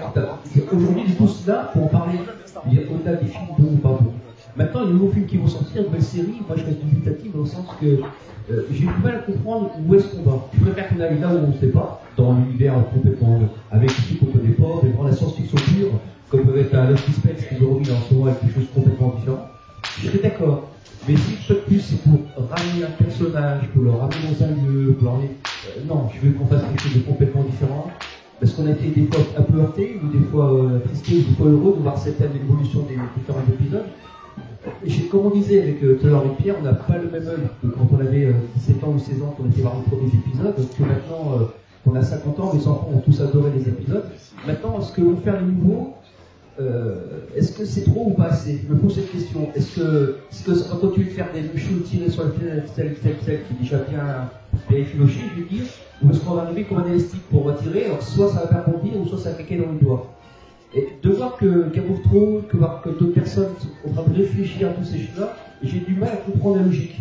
aujourd'hui, on est tous là pour en parler. Il y a au-delà des films bons ou pas bons. Maintenant, il y a de nouveaux films qui vont sortir, de nouvelles séries. Moi, je reste dubitatif dans le sens que j'ai du mal à comprendre où est-ce qu'on va. Je préfère qu'on aille là où on ne sait pas, dans l'univers complètement avec des trucs qu'on ne connaît pas, mais dans la science-fiction pure, comme peut être un Love Suspense qui est remis en ce moment avec des choses complètement différentes. Je serais d'accord. Mais si je plus, c'est pour ramener un personnage, pour le ramener dans un lieu, pour leur non, je veux qu'on fasse quelque chose de complètement différent. Parce qu'on a été des fois un peu heurté, ou des fois tristé, ou des fois heureux de voir cette évolution des différents épisodes. Comme on disait avec Taylor et Pierre, on n'a pas le même œil que quand on avait 17 ans ou 16 ans qu'on était voir les premiers épisodes, que maintenant qu'on a 50 ans, mes enfants ont tous adoré les épisodes. Maintenant, est-ce que vont faire les nouveaux est-ce que c'est trop ou pas assez? Je me pose cette question. Est-ce que ça va continuer de faire des machines tirées sur le tel, qui est déjà bien effiloché, je veux dire, ou est-ce qu'on va arriver comme un élastique pour retirer, alors soit ça va faire bondir, ou soit ça va claquer dans le doigt. Et de voir qu'il y a beaucoup trop, que d'autres personnes sont en train de réfléchir à tous ces choses-là, j'ai du mal à comprendre la logique.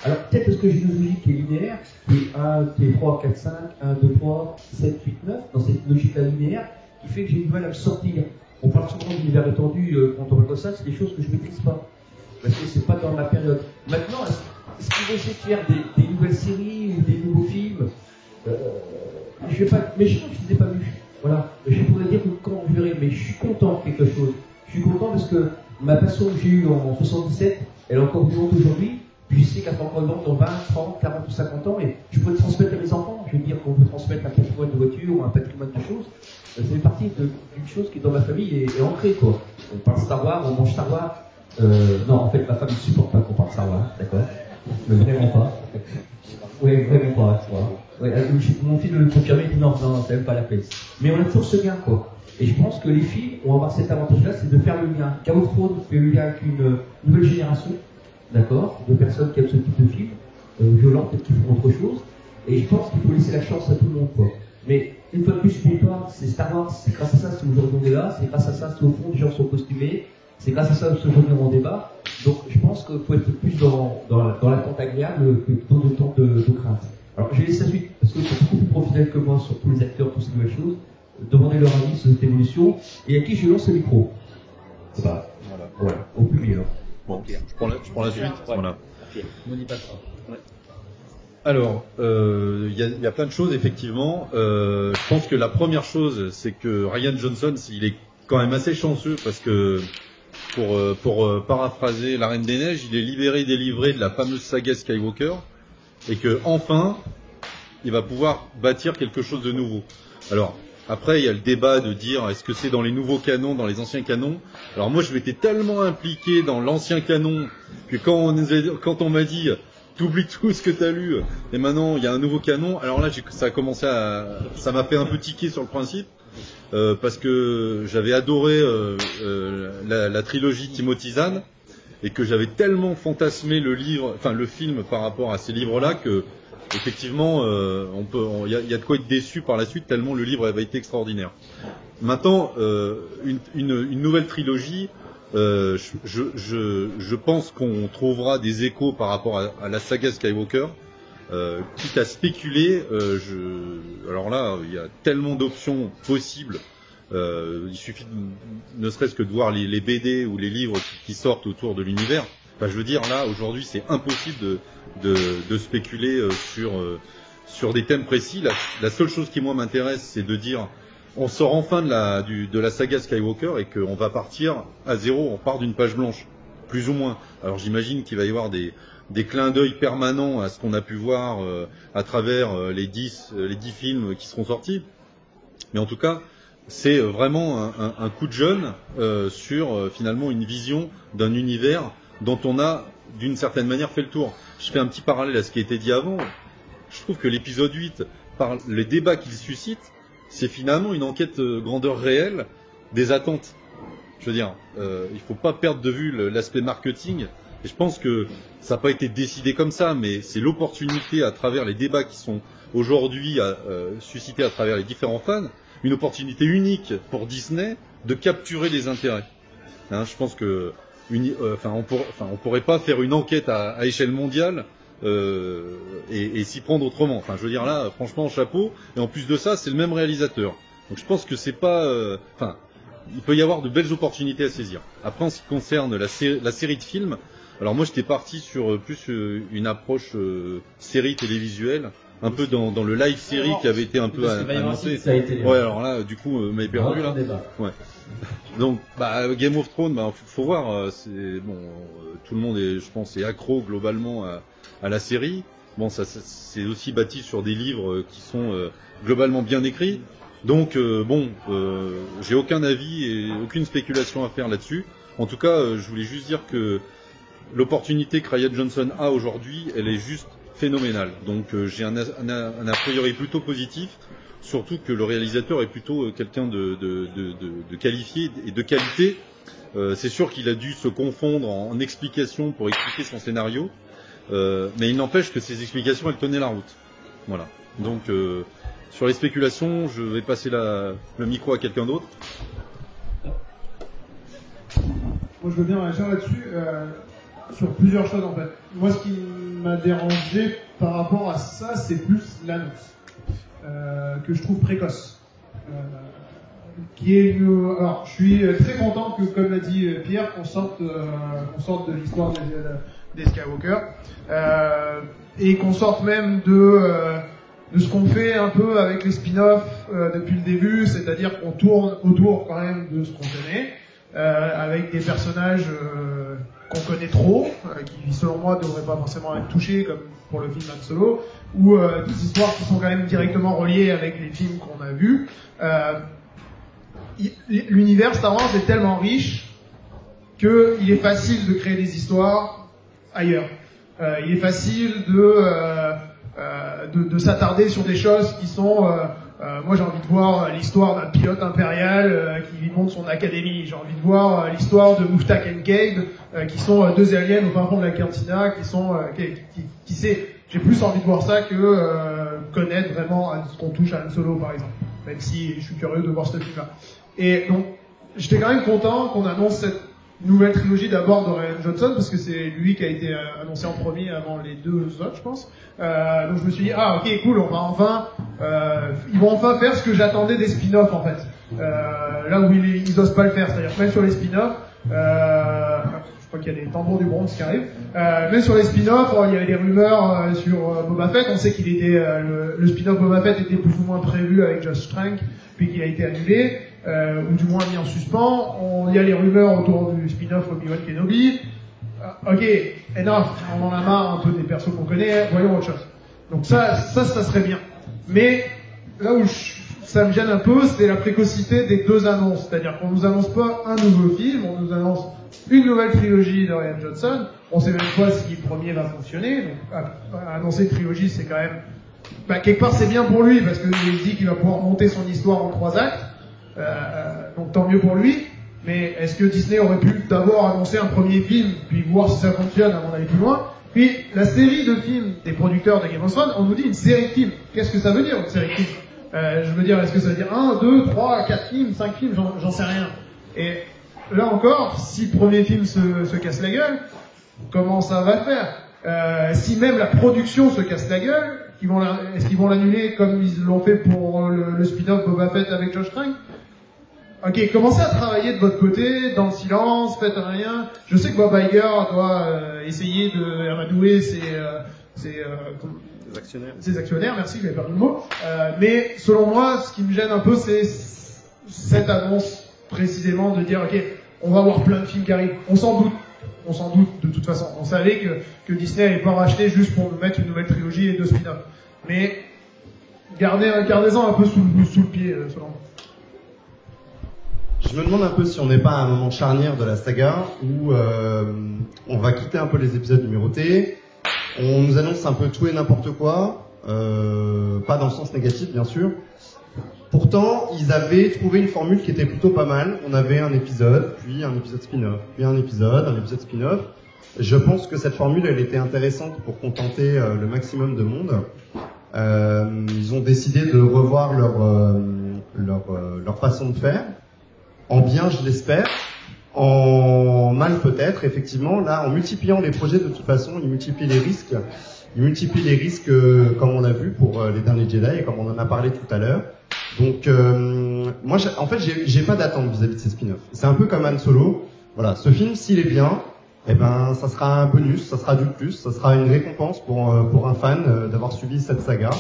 Alors peut-être parce que j'ai une logique qui est linéaire, qui est 1, qui est 3, 4, 5, 1, 2, 3, 7, 8, 9, dans cette logique-là linéaire, qui fait que j'ai du mal à me sortir. On parle souvent d'univers étendu quand on parle comme ça, c'est des choses que je ne maîtrise pas. Parce que c'est pas dans ma période. Maintenant, est-ce qu'ils vont essayer de faire des nouvelles séries ou des nouveaux films je vais pas, mais je ne les ai pas vus. Voilà. Je pourrais dire que quand je verrai, mais je suis content de quelque chose. Je suis content parce que ma passion que j'ai eue en 77, elle est encore vivante aujourd'hui. Puis je sais qu'elle sera encore vivante dans 20, 30, 40 ou 50 ans, et je peux le transmettre à mes enfants. Je veux dire qu'on peut transmettre un patrimoine de voitures ou un patrimoine de choses. Ça fait partie d'une chose qui dans ma famille est ancrée, quoi. On parle Star Wars, on mange Star Wars. Non, en fait, ma femme ne supporte pas qu'on parle Star Wars, d'accord? Mais vraiment pas. Oui, vraiment pas, tu vois. Ouais, mon fils le confirmait, il dit non, ça n'aime pas la place. Mais on a toujours ce lien, quoi. Et je pense que les filles vont avoir cet avantage-là, c'est de faire le lien. Game of Thrones fait le lien avec une nouvelle génération, d'accord, de personnes qui aiment ce type de film, violents, peut-être qui font autre chose. Et je pense qu'il faut laisser la chance à tout le monde, quoi. Mais une fois de plus, je ne dis pas, c'est Star Wars, c'est grâce à ça si aujourd'hui on est là, c'est grâce à ça si au fond les gens sont costumés, c'est grâce à ça si aujourd'hui on débat. Donc je pense qu'il faut être plus dans l'attente agréable que dans le temps de crainte. Alors je vais laisser la suite, parce qu'ils sont beaucoup plus professionnels que moi sur tous les acteurs, toutes ces nouvelles choses. Demandez leur avis sur cette évolution, et à qui je lance le micro. C'est pas voilà, au public alors. Bon, je prends la suite. Ouais. Voilà. On y passera. Ouais. Alors, il y a plein de choses effectivement. Je pense que la première chose, c'est que Rian Johnson, il est quand même assez chanceux parce que pour paraphraser La Reine des Neiges, il est libéré, délivré de la fameuse saga Skywalker et que enfin, il va pouvoir bâtir quelque chose de nouveau. Alors. Après, il y a le débat de dire est-ce que c'est dans les nouveaux canons, dans les anciens canons. Alors moi, je m'étais tellement impliqué dans l'ancien canon que quand on m'a dit t'oublies tout ce que t'as lu et maintenant il y a un nouveau canon. Alors là, ça m'a fait un peu tiquer sur le principe parce que j'avais adoré la trilogie Timothy Zahn et que j'avais tellement fantasmé le film par rapport à ces livres-là que effectivement, il y a de quoi être déçu par la suite tellement le livre avait été extraordinaire. Maintenant, une nouvelle trilogie, je pense qu'on trouvera des échos par rapport à la saga Skywalker. Quitte à spéculer, alors là, il y a tellement d'options possibles. Il suffit ne serait-ce que de voir les BD ou les livres qui sortent autour de l'univers. Enfin, je veux dire, là, aujourd'hui, c'est impossible de spéculer sur des thèmes précis. La seule chose qui, moi, m'intéresse, c'est de dire, on sort enfin de la saga Skywalker et qu'on va partir à zéro, on part d'une page blanche, plus ou moins. Alors, j'imagine qu'il va y avoir des clins d'œil permanents à ce qu'on a pu voir à travers les 10 films qui seront sortis. Mais en tout cas, c'est vraiment un coup de jeune sur, finalement, une vision d'un univers dont on a d'une certaine manière fait le tour. Je fais un petit parallèle à ce qui a été dit avant. Je trouve que l'épisode 8, par les débats qu'il suscite, c'est finalement une enquête grandeur réelle des attentes. Je veux dire, il faut pas perdre de vue l'aspect marketing. Et je pense que ça n'a pas été décidé comme ça, mais c'est l'opportunité à travers les débats qui sont aujourd'hui suscités à travers les différents fans, une opportunité unique pour Disney de capturer les intérêts. Hein, je pense que on pourrait pas faire une enquête à échelle mondiale et s'y prendre autrement. Enfin, je veux dire là, franchement, chapeau. Et en plus de ça, c'est le même réalisateur. Donc je pense que c'est pas, il peut y avoir de belles opportunités à saisir. Après, en ce qui concerne la série de films, alors moi j'étais parti sur plus une approche série télévisuelle, un peu dans le live série qui avait été un peu annoncé. Ouais, alors là, du coup, m'avez perdu là. Ouais. Donc, Game of Thrones, faut voir. C'est bon, tout le monde est, je pense, est accro globalement à la série. Bon, ça c'est aussi bâti sur des livres qui sont globalement bien écrits. Donc, j'ai aucun avis et aucune spéculation à faire là-dessus. En tout cas, je voulais juste dire que l'opportunité que Rian Johnson a aujourd'hui, elle est juste phénoménale. Donc, j'ai un a priori plutôt positif. Surtout que le réalisateur est plutôt quelqu'un de qualifié et de qualité. C'est sûr qu'il a dû se confondre en explications pour expliquer son scénario, mais il n'empêche que ces explications, elles tenaient la route. Voilà. Donc, sur les spéculations, je vais passer le micro à quelqu'un d'autre. Moi, je veux bien réagir là-dessus, sur plusieurs choses en fait. Moi, ce qui m'a dérangé par rapport à ça, c'est plus l'annonce. Que je trouve précoce. Alors, je suis très content que, comme l'a dit Pierre, qu'on sorte de l'histoire des Skywalker, et qu'on sorte même de ce qu'on fait un peu avec les spin-offs depuis le début, c'est-à-dire qu'on tourne autour quand même de ce qu'on connaît, avec des personnages qu'on connaît trop, qui selon moi devraient pas forcément être touchés, comme pour le film Han Solo, ou des histoires qui sont quand même directement reliées avec les films qu'on a vus. L'univers Star Wars est tellement riche qu'il est facile de créer des histoires ailleurs. Il est facile de s'attarder sur des choses qui sont... moi j'ai envie de voir l'histoire d'un pilote impérial qui monte son académie. J'ai envie de voir l'histoire de Muftak and Cade, qui sont deux aliens au fin fond de la cantina, qui sont... qui sait... J'ai plus envie de voir ça que connaître vraiment ce qu'on touche à Han Solo par exemple. Même si je suis curieux de voir ce film-là. Et donc, j'étais quand même content qu'on annonce cette nouvelle trilogie d'abord de Rian Johnson, parce que c'est lui qui a été annoncé en premier avant les deux autres, je pense. Donc je me suis dit, ok, cool, on va enfin, ils vont enfin faire ce que j'attendais des spin-offs en fait. Là où ils osent pas le faire, c'est-à-dire même sur les spin-offs, je crois qu'il y a des tambours du bronze qui arrivent. Même sur les spin-offs, il y avait des rumeurs sur Boba Fett. On sait qu'il était le spin-off Boba Fett était plus ou moins prévu avec Josh Trank, puis qu'il a été annulé, ou du moins mis en suspens. Il y a les rumeurs autour du spin-off Obi-Wan Kenobi. Ok, enough, on en a marre un peu des persos qu'on connaît, voyons autre chose. Donc ça serait bien. Mais là où ça me gêne un peu, c'est la précocité des deux annonces. C'est-à-dire qu'on nous annonce pas un nouveau film, on nous annonce une nouvelle trilogie de Rian Johnson. On sait même pas si le premier va fonctionner. Donc annoncer une trilogie, c'est quand même... quelque part c'est bien pour lui, parce qu'il dit qu'il va pouvoir monter son histoire en 3 actes. Donc tant mieux pour lui. Mais est-ce que Disney aurait pu d'abord annoncer un premier film, puis voir si ça fonctionne avant d'aller plus loin? Puis la série de films des producteurs de Game of Thrones, on nous dit une série de films. Qu'est-ce que ça veut dire une série de films? Je veux dire, est-ce que ça veut dire 1, 2, 3, 4 films, 5 films, j'en sais rien. Et là encore, si le premier film se casse la gueule, comment ça va le faire? Si même la production se casse la gueule, est-ce qu'ils vont l'annuler comme ils l'ont fait pour le spin-off Boba Fett avec Josh Trank? Ok, commencez à travailler de votre côté, dans le silence, faites rien. Je sais que Bob Iger doit essayer de amadouer ses actionnaires, merci, j'avais perdu le mot. Mais selon moi, ce qui me gêne un peu, c'est cette annonce précisément de dire, ok, on va avoir plein de films qui arrivent. On s'en doute de toute façon. On savait que Disney n'avait pas racheté juste pour nous mettre une nouvelle trilogie et 2 spin-offs. Mais gardez-en un peu sous le pied, selon moi. Je me demande un peu si on n'est pas à un moment charnière de la saga où on va quitter un peu les épisodes numérotés. On nous annonce un peu tout et n'importe quoi, pas dans le sens négatif bien sûr. Pourtant, ils avaient trouvé une formule qui était plutôt pas mal. On avait un épisode, puis un épisode spin-off, puis un épisode spin-off. Je pense que cette formule, elle était intéressante pour contenter le maximum de monde. Ils ont décidé de revoir leur façon de faire, en bien je l'espère, en mal peut-être, effectivement. Là, en multipliant les projets, de toute façon, ils multiplient les risques. Ils multiplient les risques, comme on l'a vu pour les derniers Jedi et comme on en a parlé tout à l'heure. Donc, moi, en fait, j'ai pas d'attente vis-à-vis de ces spin-offs. C'est un peu comme Han Solo. Voilà, ce film, s'il est bien, eh ben, ça sera un bonus, ça sera du plus, ça sera une récompense pour un fan d'avoir suivi cette saga.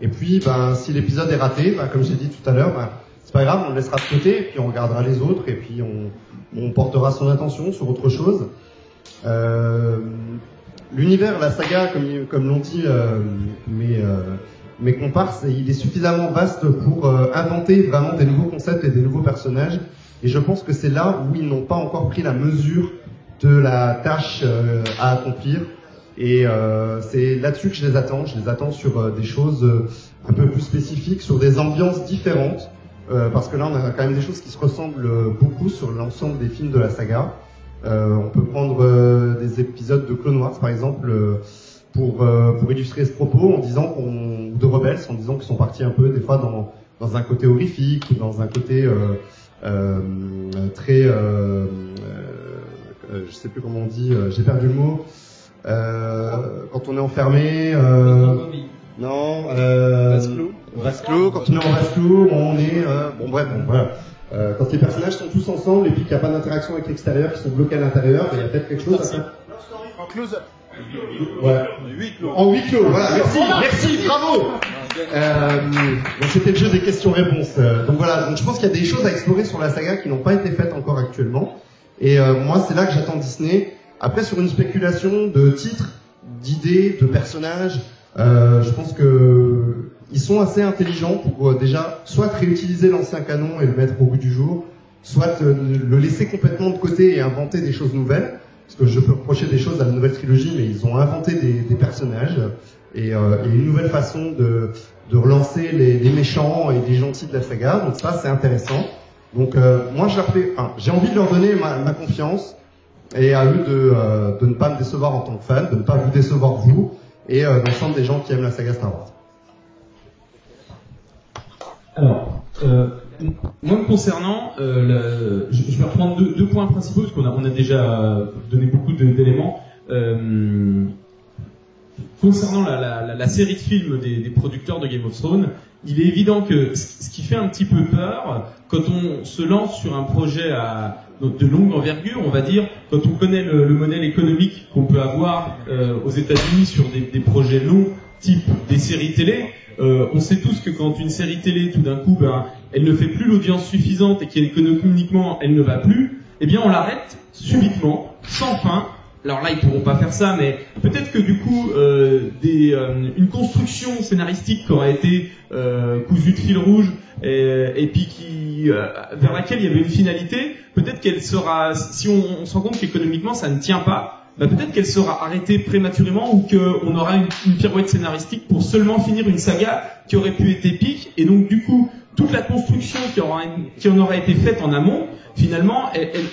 Et puis, ben, si l'épisode est raté, ben, comme j'ai dit tout à l'heure, ben, c'est pas grave, on le laissera de côté et puis on regardera les autres et puis on portera son attention sur autre chose. L'univers, la saga, comme l'ont dit mes comparses, il est suffisamment vaste pour inventer vraiment des nouveaux concepts et des nouveaux personnages. Et je pense que c'est là où ils n'ont pas encore pris la mesure de la tâche à accomplir. Et c'est là-dessus que je les attends. Je les attends sur des choses un peu plus spécifiques, sur des ambiances différentes. Parce que là, on a quand même des choses qui se ressemblent beaucoup sur l'ensemble des films de la saga. On peut prendre des épisodes de Clone Wars, par exemple, pour illustrer ce propos, en disant de Rebels, en disant qu'ils sont partis un peu, des fois, dans un côté horrifique, ou dans un côté très... je sais plus comment on dit, j'ai perdu le mot. Quand on est enfermé... non, vase clos, quand on est en vase clos, on est... bon, bref, bon, voilà. Quand les personnages sont tous ensemble et puis qu'il n'y a pas d'interaction avec l'extérieur, qu'ils sont bloqués à l'intérieur, il y a peut-être quelque chose à faire. En close-up. Ouais. En huis clos, voilà. Merci, bravo. Donc c'était le jeu des questions-réponses. Donc voilà, donc je pense qu'il y a des choses à explorer sur la saga qui n'ont pas été faites encore actuellement. Et moi, c'est là que j'attends Disney. Après, sur une spéculation de titres, d'idées, de personnages, je pense que ils sont assez intelligents pour déjà soit réutiliser l'ancien canon et le mettre au goût du jour, soit le laisser complètement de côté et inventer des choses nouvelles. Parce que je peux reprocher des choses à la nouvelle trilogie, mais ils ont inventé des personnages et une nouvelle façon de relancer les méchants et les gentils de la saga. Donc ça, c'est intéressant. Donc moi, j'ai envie de leur donner ma confiance et à eux de ne pas me décevoir en tant que fan, de ne pas vous décevoir vous et l'ensemble des gens qui aiment la saga Star Wars. Alors, moi me concernant, je vais reprendre deux points principaux parce qu'on a déjà donné beaucoup d'éléments. Concernant la série de films des producteurs de Game of Thrones, il est évident que ce qui fait un petit peu peur quand on se lance sur un projet de longue envergure, on va dire, quand on connaît le modèle économique qu'on peut avoir aux États-Unis sur des projets longs, type des séries télé. On sait tous que quand une série télé, tout d'un coup, elle ne fait plus l'audience suffisante et qu'économiquement, elle ne va plus, eh bien, on l'arrête subitement, sans fin. Alors là, ils pourront pas faire ça, mais peut-être que du coup, une construction scénaristique qui aurait été cousue de fil rouge et puis vers laquelle il y avait une finalité, peut-être qu'elle sera, si on se rend compte qu'économiquement ça ne tient pas, peut-être qu'elle sera arrêtée prématurément ou qu'on aura une pirouette scénaristique pour seulement finir une saga qui aurait pu être épique. Et donc du coup, toute la construction qui en aura été faite en amont, finalement,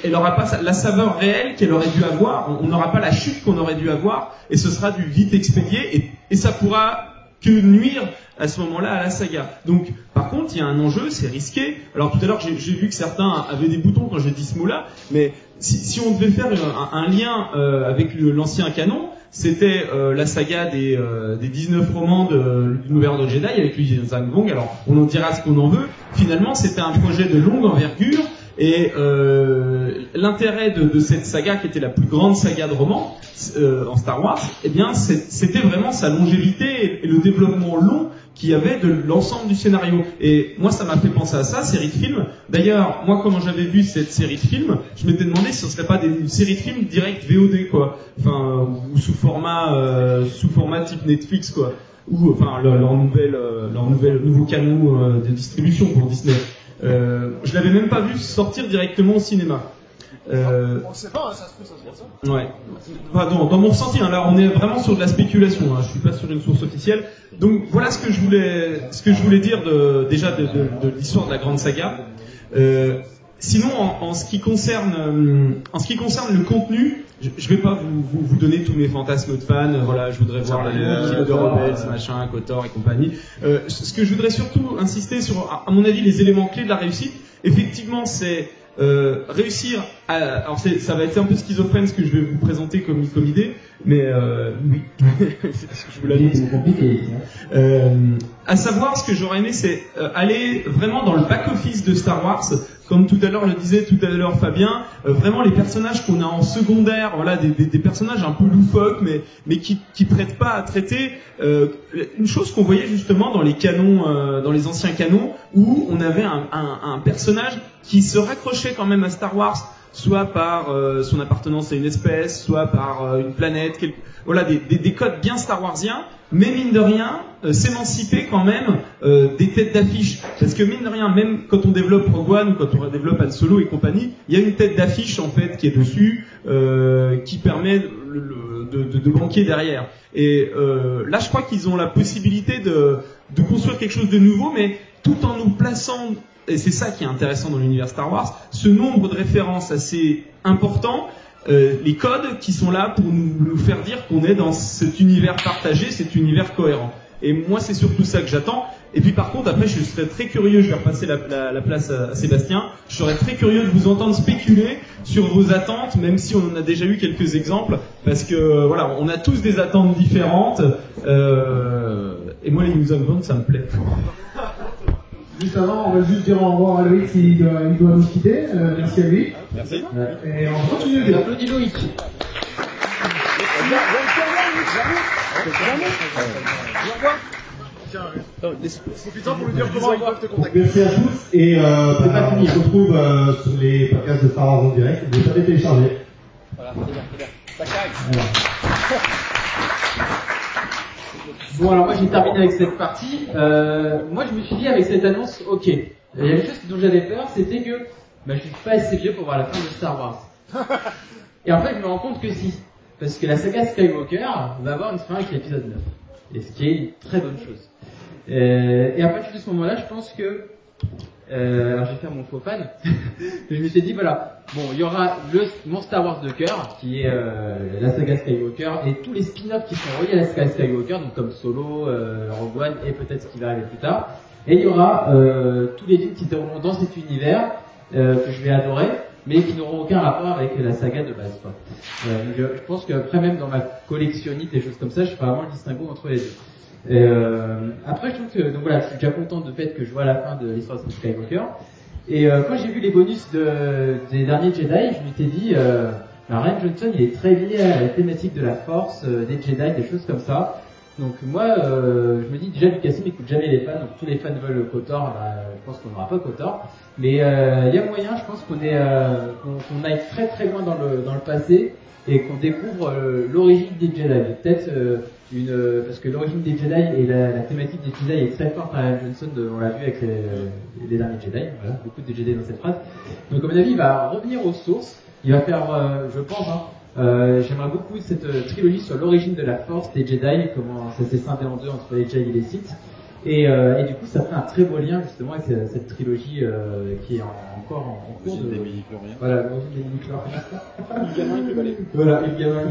elle n'aura pas la saveur réelle qu'elle aurait dû avoir. On n'aura pas la chute qu'on aurait dû avoir et ce sera du vite expédié et ça pourra que nuire à ce moment-là à la saga. Donc, par contre, il y a un enjeu, c'est risqué. Alors tout à l'heure, j'ai vu que certains avaient des boutons quand j'ai dit ce mot-là, mais si on devait faire un lien avec l'ancien canon, c'était la saga des 19 romans du Nouvel Ordre Jedi avec Luigi Zhang-Vong. Alors, on en dira ce qu'on en veut. Finalement, c'était un projet de longue envergure. Et l'intérêt de cette saga, qui était la plus grande saga de romans en Star Wars, eh bien, c'était vraiment sa longévité et le développement long qu'il y avait de l'ensemble du scénario. Et moi, ça m'a fait penser à ça, série de films. D'ailleurs, moi, quand j'avais vu cette série de films, je m'étais demandé si ce serait pas une série de films direct VOD, quoi. Enfin, ou sous format type Netflix, quoi. Ou, enfin, leur nouveau canon de distribution pour Disney. Je l'avais même pas vu sortir directement au cinéma. On ne sait pas, ça se trouve, ça se voit ça. Ouais. Enfin, dans mon ressenti, là, on est vraiment sur de la spéculation. Je suis pas sur une source officielle. Donc voilà ce que je voulais dire déjà de l'histoire de la grande saga. Sinon, en ce qui concerne le contenu, je vais pas vous donner tous mes fantasmes de fans. Voilà, je voudrais voir la kill de Rebels, machin, KOTOR et compagnie. Ce que je voudrais surtout insister sur, à mon avis, les éléments clés de la réussite. Effectivement, c'est réussir à... Alors ça va être un peu schizophrène ce que je vais vous présenter comme idée, mais oui, je vous l'annonce. C'est compliqué. À savoir, ce que j'aurais aimé, c'est aller vraiment dans le back-office de Star Wars, comme tout à l'heure le disait Fabien, vraiment les personnages qu'on a en secondaire, voilà, des personnages un peu loufoques, mais qui prêtent pas à traiter. Une chose qu'on voyait justement dans les canons, dans les anciens canons, où on avait un personnage qui se raccrochait quand même à Star Wars, soit par son appartenance à une espèce, soit par une planète, voilà, des codes bien Star Warsiens, mais mine de rien, s'émanciper quand même des têtes d'affiche. Parce que mine de rien, même quand on développe Rogue One ou quand on développe Han Solo et compagnie, il y a une tête d'affiche en fait qui est dessus, qui permet de banquer derrière. Et là, je crois qu'ils ont la possibilité de construire quelque chose de nouveau, mais tout en nous plaçant, et c'est ça qui est intéressant dans l'univers Star Wars, ce nombre de références assez important, les codes qui sont là pour nous faire dire qu'on est dans cet univers partagé, cet univers cohérent. Et moi, c'est surtout ça que j'attends. Et puis par contre, après, je serais très curieux, je vais repasser la place à Sébastien, je serais très curieux de vous entendre spéculer sur vos attentes, même si on en a déjà eu quelques exemples, parce que voilà, on a tous des attentes différentes, et moi les news of Bond, ça me plaît. Juste avant, on va juste dire au revoir à Loïc, il doit nous quitter. Merci à lui. Merci. Et on continue. On applaudit Loïc. Profitant pour lui dire comment ils peuvent te contacter. Merci à tous et on se retrouve sur les podcasts de Star Wars en direct. Vous pouvez télécharger. Voilà, ça caille. Voilà. Bon, alors moi j'ai terminé avec cette partie. Moi je me suis dit avec cette annonce, ok. Il y a une chose dont j'avais peur, c'était que je suis pas assez vieux pour voir la fin de Star Wars. Et en fait je me rends compte que si. Parce que la saga Skywalker va avoir une fin avec l'épisode 9. Et ce qui est une très bonne chose. Et à partir de ce moment-là, je pense que... alors je vais faire mon faux fan. Je me suis dit, voilà, bon, il y aura mon Star Wars de cœur, qui est la saga Skywalker, et tous les spin-offs qui sont reliés à la saga Skywalker, donc comme Solo, Rogue One, et peut-être ce qui va arriver plus tard. Et il y aura tous les films qui se dérouleront dans cet univers, que je vais adorer, mais qui n'auront aucun rapport avec la saga de base, quoi. Je pense qu'après, même dans ma collectionnite et choses comme ça, je ferai vraiment le distinguo entre les deux. Après, je trouve que, donc voilà, je suis déjà content du fait que je vois la fin de l'histoire de Skywalker. Et quand j'ai vu les bonus des derniers Jedi, je m'étais dit, Rian Johnson, il est très lié à la thématique de la Force, des Jedi, des choses comme ça. Donc moi, je me dis déjà, Lucasfilm n'écoute jamais les fans, donc tous les fans veulent KOTOR, je pense qu'on n'aura pas KOTOR. Mais il y a moyen, je pense qu'on aille très très loin dans le passé et qu'on découvre l'origine des Jedi. Peut-être parce que l'origine des Jedi et la thématique des Jedi est très forte à Rian Johnson, on l'a vu avec les derniers Jedi, voilà, beaucoup de Jedi dans cette phrase. Donc à mon avis, il va revenir aux sources, il va faire, je pense, j'aimerais beaucoup cette trilogie sur l'origine de la Force des Jedi, comment ça s'est scindé en deux entre les Jedi et les Sith. Et du coup, ça fait un très beau lien justement avec cette trilogie qui est encore en cours. Des midi-chloriens. Voilà, l'origine des midi-chloriens. Le gamin qui va aller. Voilà, le gamin.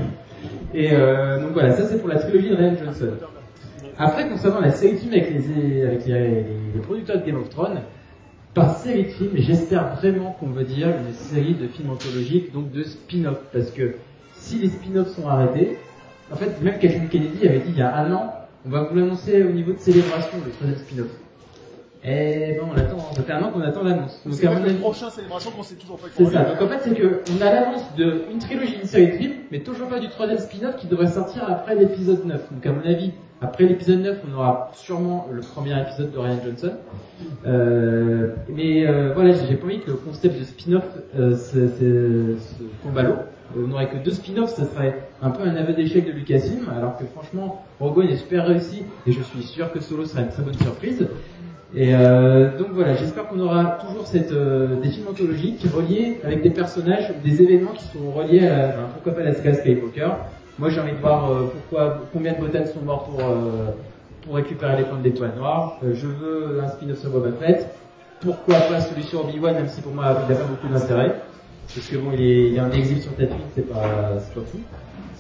Et donc voilà, ça c'est pour la trilogie de Rian Johnson. Après, concernant la série de films avec les producteurs de Game of Thrones, par série de films, j'espère vraiment qu'on veut dire une série de films anthologiques, donc de spin-off, parce que si les spin-offs sont arrêtés, en fait, même Kathleen Kennedy avait dit il y a un an, on va vous l'annoncer au niveau de célébration, le troisième spin-off. Et bon, on attend, ça fait un an qu'on attend l'annonce. Donc, c'est le prochain célébration qu'on sait toujours pas. C'est ça. Donc en fait, c'est que on a l'annonce d'une trilogie, une série de films, mais toujours pas du troisième spin-off qui devrait sortir après l'épisode 9. Donc à mon avis, après l'épisode 9, on aura sûrement le premier épisode de Rian Johnson. Mais voilà, j'ai pas envie que le concept de spin-off se tombe à l'eau. On n'aurait que 2 spin-offs, ça serait un peu un aveu d'échec de Lucasfilm, alors que franchement, Rogue One est super réussi, et je suis sûr que Solo sera une très bonne surprise. Et donc voilà, j'espère qu'on aura toujours des films anthologiques reliés avec des personnages, des événements qui sont reliés à, pourquoi pas la saga Skywalker. Moi j'ai envie de voir combien de Botans sont morts pour récupérer les points de l'étoile noire. Je veux un spin-off sur Boba Fett. pourquoi pas celui sur Obi-Wan, même si pour moi il n'a pas beaucoup d'intérêt. Parce que bon, il y a un exil sur Tatooine, c'est pas fou.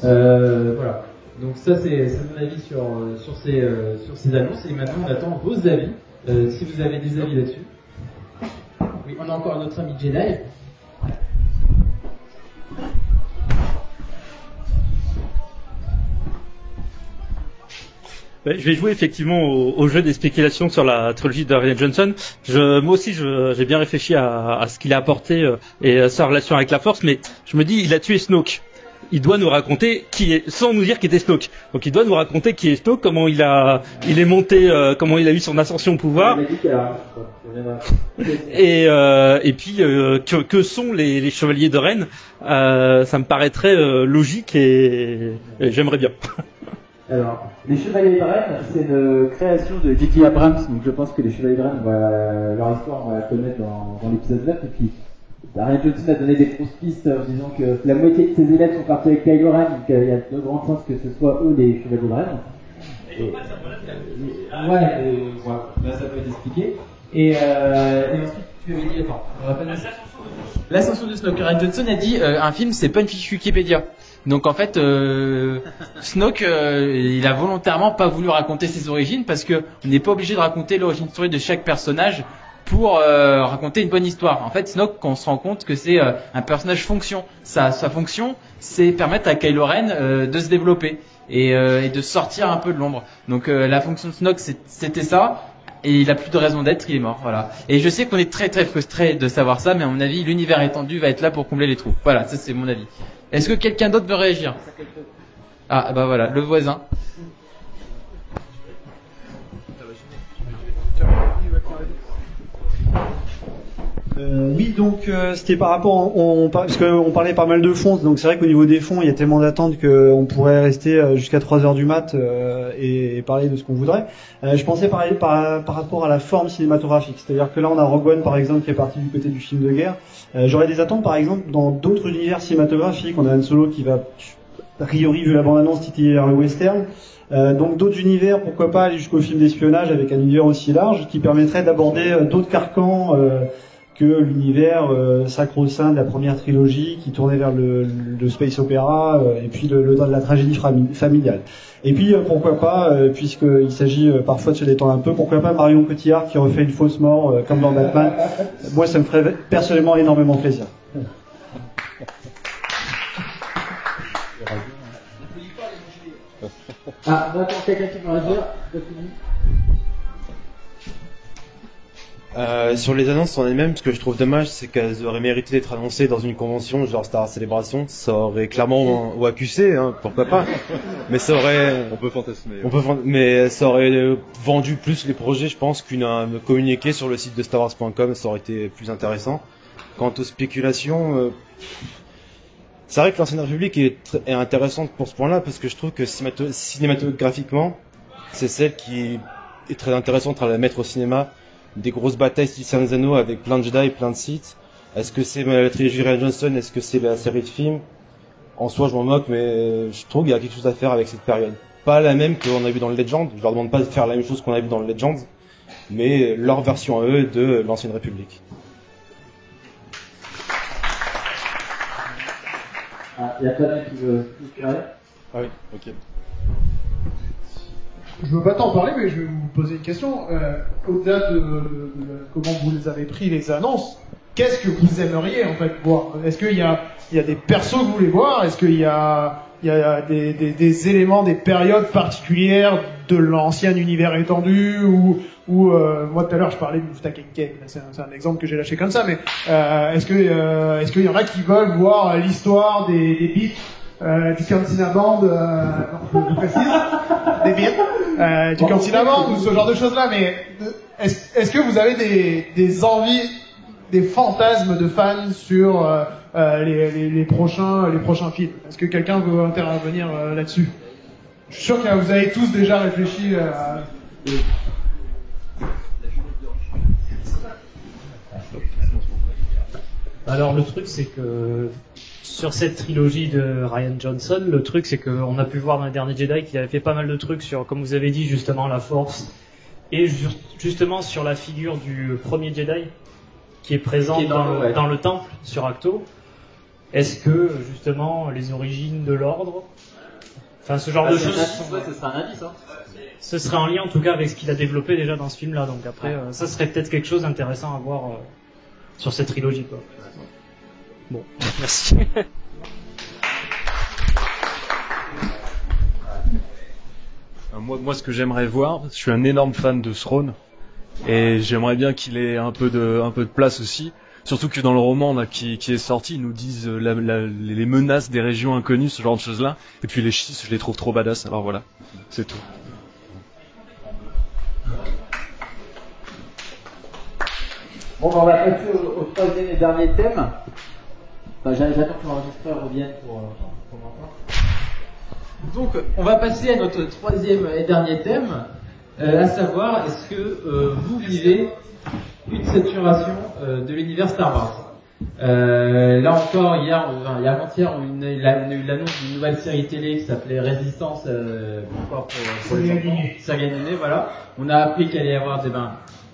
Voilà. Donc ça c'est mon avis sur ces annonces. Et maintenant on attend vos avis, si vous avez des avis là-dessus. Oui, on a encore notre ami Jedi. Je vais jouer effectivement au jeu des spéculations sur la trilogie de Rian Johnson. Moi aussi, j'ai bien réfléchi à ce qu'il a apporté et à sa relation avec la Force, mais je me dis, il a tué Snoke. Il doit nous raconter sans nous dire qui était Snoke. Donc il doit nous raconter qui est Snoke, comment il est monté, comment il a eu son ascension au pouvoir. Et puis que sont les chevaliers de Ren. Ça me paraîtrait logique et j'aimerais bien. Alors, les Chevaliers de Ren, c'est une création de J.J. Abrams, donc je pense que les Chevaliers de Ren, leur histoire, on va la connaître dans l'épisode 9, et puis Rian Johnson a donné des grosses pistes en disant que la moitié de ses élèves sont partis avec Kylo Ren, donc il y a de grandes chances que ce soit eux les Chevaliers de Ren. Là ça peut être expliqué. Et ensuite, tu avais dit, attends, on rappelle l'ascension de Snoke. Rian Johnson a dit, un film c'est pas une fiche Wikipédia. Donc en fait, Snoke, il a volontairement pas voulu raconter ses origines parce que on n'est pas obligé de raconter l'origine story de chaque personnage pour raconter une bonne histoire. En fait, Snoke, on se rend compte que c'est un personnage fonction. Sa fonction, c'est permettre à Kylo Ren de se développer et de sortir un peu de l'ombre. Donc la fonction de Snoke, c'était ça. Et il a plus de raison d'être, il est mort, voilà. Et je sais qu'on est très très frustré de savoir ça, mais à mon avis, l'univers étendu va être là pour combler les trous. Voilà, ça c'est mon avis. Est-ce que quelqu'un d'autre veut réagir? Ah bah voilà, le voisin. Oui, donc c'était par rapport, parce qu'on parlait pas mal de fonds, donc c'est vrai qu'au niveau des fonds, il y a tellement d'attentes qu'on pourrait rester jusqu'à 3h du mat et parler de ce qu'on voudrait. Je pensais parler par rapport à la forme cinématographique, c'est-à-dire que là on a Rogue One par exemple qui est parti du côté du film de guerre. J'aurais des attentes par exemple dans d'autres univers cinématographiques. On a Han Solo qui va, a priori vu la bande-annonce, titiller vers le western. Donc d'autres univers, pourquoi pas aller jusqu'au film d'espionnage avec un univers aussi large qui permettrait d'aborder d'autres carcans que l'univers sacro-saint de la première trilogie qui tournait vers le space opéra et puis la tragédie familiale. Et puis pourquoi pas, puisqu'il s'agit parfois de se détendre un peu, pourquoi pas Marion Cotillard qui refait une fausse mort comme dans Batman. Moi ça me ferait personnellement énormément plaisir. Ah, on attend quelqu'un qui va réagir. Sur les annonces en elles-mêmes, ce que je trouve dommage, c'est qu'elles auraient mérité d'être annoncées dans une convention, genre Star Celebration. Ça aurait clairement, ou à QC, hein, pourquoi pas. Mais ça aurait, on peut fantasmer. Mais ça aurait vendu plus les projets, je pense, qu'un communiqué sur le site de StarWars.com, ça aurait été plus intéressant. Quant aux spéculations, c'est vrai que l'Ancienne République est intéressante pour ce point-là, parce que je trouve que cinématographiquement, c'est celle qui est très intéressante à la mettre au cinéma. Des grosses batailles style Seigneur des Anneaux avec plein de Jedi et plein de Sith. Est-ce que c'est la trilogie Rian Johnson? Est-ce que c'est la série de films? En soi, je m'en moque, mais je trouve qu'il y a quelque chose à faire avec cette période. Pas la même qu'on a vu dans le Legend. Je leur demande pas de faire la même chose qu'on a vu dans le Legend, mais leur version à eux de l'Ancienne République. Ah, il y a pas d'un qui veut parler. Ah oui, ok. Je veux pas t'en parler, mais je vais vous poser une question. Au-delà de comment vous les avez pris les annonces, qu'est-ce que vous aimeriez en fait voir? Est-ce qu'il y a des persos que vous voulez voir? Est-ce qu'il y a des éléments, des périodes particulières de l'ancien univers étendu ou moi tout à l'heure je parlais de Mufta Kenken, c'est un exemple que j'ai lâché comme ça, mais est-ce qu'il y en a qui veulent voir l'histoire des bits du Cantina Band, je précise, des bits, du Cantina Band ou ce genre de choses-là, mais est-ce que vous avez des envies, des fantasmes de fans sur les prochains films? Est-ce que quelqu'un veut intervenir là-dessus? Je suis sûr que vous avez tous déjà réfléchi à... Alors le truc c'est que sur cette trilogie de Rian Johnson, le truc c'est qu'on a pu voir dans les derniers Jedi qu'il avait fait pas mal de trucs sur, comme vous avez dit justement, la Force et justement sur la figure du premier Jedi qui est présent Qui est dans le temple sur Ahch-To. Est-ce que justement les origines de l'ordre, enfin ce genre de choses, ce sera un indice. Hein. Ce serait en lien en tout cas avec ce qu'il a développé déjà dans ce film-là. Donc après, ça serait peut-être quelque chose d'intéressant à voir sur cette trilogie, quoi. Bon, merci. Moi, ce que j'aimerais voir, je suis un énorme fan de Throne et j'aimerais bien qu'il ait un peu de place aussi. Surtout que dans le roman là, qui est sorti, ils nous disent les menaces des régions inconnues, ce genre de choses-là. Et puis les Chiss, je les trouve trop badass. Alors voilà, c'est tout. Bon, on va passer au troisième et dernier thème. Enfin, j'attends que l'enregistreur revienne pour m'entendre. Donc, on va passer à notre troisième et dernier thème, à savoir, est-ce que vous vivez une saturation de l'univers Star Wars? Là encore, avant-hier, on a eu l'annonce d'une nouvelle série télé qui s'appelait Résistance, pour les enfants, série animée, voilà. On a appris qu'il allait y avoir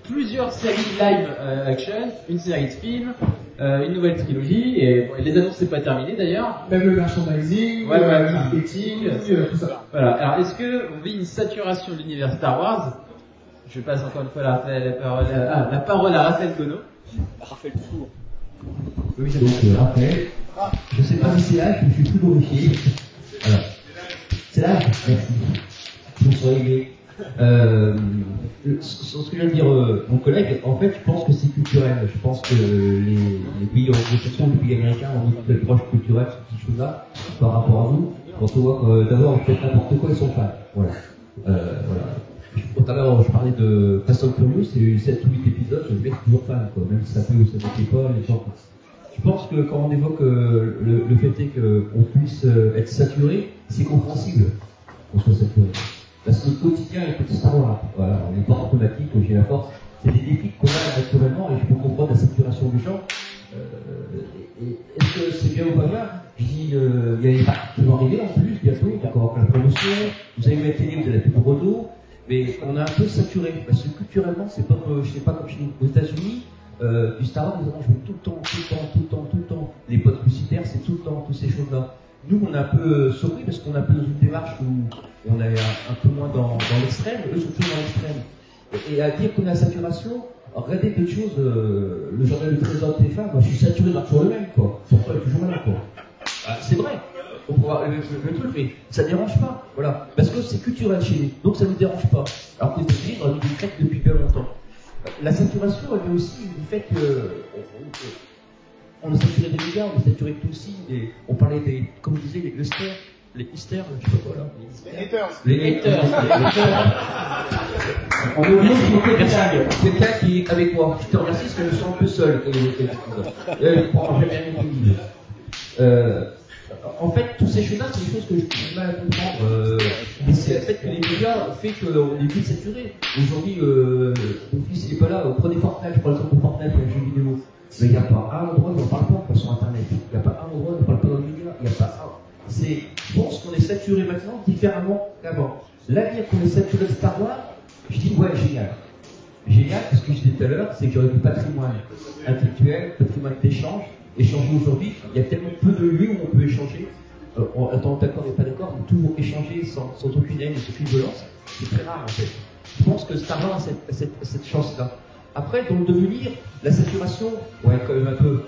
plusieurs séries live action, une série de films, une nouvelle trilogie, et les annonces c'est pas terminé d'ailleurs. Même le merchandising, le marketing, tout ça. Voilà. Alors est-ce que on vit une saturation de l'univers Star Wars? Je passe encore une fois la parole à Raphaël Gono. Raphaël Four. Oui, c'est donc Raphaël. Je sais pas si c'est là, je suis tout vérifié. Alors, c'est là. Merci. Je me suis réglé. Ce que vient de dire mon collègue, en fait, je pense que c'est culturel. Je pense que les pays anglo-saxons, les pays américains ont une plus proche culturelle sur ces choses-là par rapport à nous. Quand on voit que d'abord, on fait n'importe quoi, ils sont fans. Voilà. Tout à l'heure, je parlais de Fast and Furious, c'est eu 7 ou 8 épisodes, le mec est toujours fan, quoi. Même si ça peut ou ça ne plaît pas, les gens. Je pense que quand on évoque le fait est qu'on puisse être saturé, c'est compréhensible qu'on soit saturé. Parce que le quotidien est petit Star Wars. Voilà, on n'est pas automatique, j'ai la force. C'est des défis qu'on a naturellement et je peux comprendre la saturation des gens. Est-ce que c'est bien ou pas bien? Je dis, il y a des parcs qui vont arriver en plus, bientôt, d'accord, avec la promotion. Vous avez vu la télé, vous avez la pub Renault. Mais on est un peu saturé. Parce que culturellement, c'est pas, je sais pas comme chez nous. Aux États-Unis, du Star Wars, nous avons joué tout le temps. Les potes publicitaires, c'est tout le temps, toutes ces choses-là. Nous, on est un peu surpris parce qu'on est un peu dans une démarche où on est un peu moins dans l'extrême, eux sont toujours dans l'extrême. Et à dire qu'on est à saturation, regardez d'autres choses, le journal du trésor de TF1, moi je suis saturé d'être toujours le même, quoi. Pourquoi il est toujours là, quoi. C'est vrai, le truc, mais ça dérange pas, voilà. Parce que c'est culturel chez nous, donc ça ne nous dérange pas. Alors qu'aux États-Unis, on a des traites depuis bien longtemps. La saturation, elle vient aussi du fait que on a saturé des médias, on a saturé de tout aussi. On parlait des, comme je disais, les hystères, je sais pas quoi là. Les haters. On est obligé de quelqu'un qui est avec moi. Je te remercie parce que je me sens un peu seul. En fait, toutes ces choses-là, c'est des choses que je peux mal comprendre. Mais c'est le fait que les médias fait qu'on est vite saturé. Aujourd'hui, mon fils il n'est pas là. Prenez Fortnite, je prends l'exemple de Fortnite, un jeu vidéo. Mais il n'y a pas un endroit où on ne parle pas sur Internet. Il n'y a pas un endroit où on ne parle pas dans les médias. Il n'y a pas un. Je pense qu'on est saturé maintenant différemment qu'avant. Là, dire qu'on est saturé de Star Wars, je dis ouais, génial. Génial, parce que je disais tout à l'heure, c'est qu'il y aurait du patrimoine intellectuel, patrimoine d'échange. Échanger aujourd'hui, il y a tellement peu de lieux où on peut échanger. Attends, d'accord et pas d'accord, mais toujours échanger sans aucune haine et sans aucune violence. C'est très rare en fait. Je pense que Star Wars a cette chance-là. Après, dans le devenir, la saturation, ouais, quand même un peu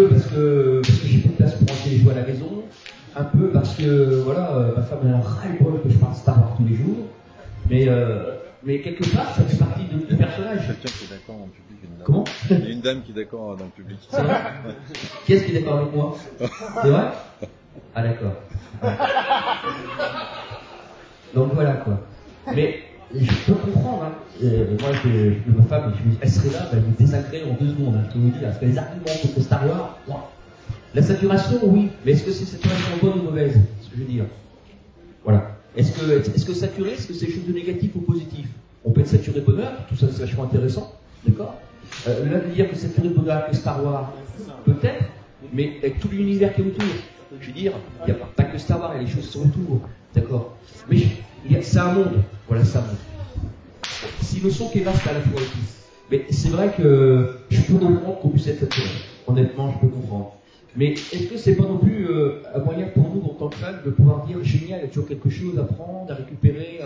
parce que j'ai plus de place pour ranger les jouets à la maison, un peu parce que, voilà, ma femme elle a ras-le-bol que je parle Star Wars tous les jours, mais quelque part, ça fait partie du personnage. Quelqu'un qui est d'accord dans le public, une dame. Comment? Il y a une dame qui est d'accord dans le public. C'est vrai? Qui est-ce qui est d'accord avec moi? C'est vrai? Ah d'accord. Donc voilà quoi. Mais je peux comprendre, hein. Moi, ma femme, elle serait là, elle me désagréer en 2 secondes, hein, je peux vous dire, parce que les arguments contre Star Wars, wow. La saturation, oui, mais est-ce que c'est cette saturation bonne ou mauvaise? C'est ce que je veux dire. Voilà. Est-ce que saturé, est-ce que c'est quelque chose de négatif ou positif? On peut être saturé de bonheur, tout ça c'est vachement intéressant, d'accord? Là, de dire que saturé de bonheur que Star Wars, peut-être, mais avec tout l'univers qui est autour. Je veux dire, il n'y a pas que Star Wars, il y a les choses qui sont autour, d'accord? Mais c'est un monde, voilà, c'est un monde. c'est une notion qui est vaste à la fois aussi. Mais c'est vrai que je peux comprendre qu'on puisse être saturé. Honnêtement, je peux comprendre. Mais est-ce que c'est pas non plus un moyen pour nous, en tant que fans, de pouvoir dire génial, il y a toujours quelque chose à prendre, à récupérer,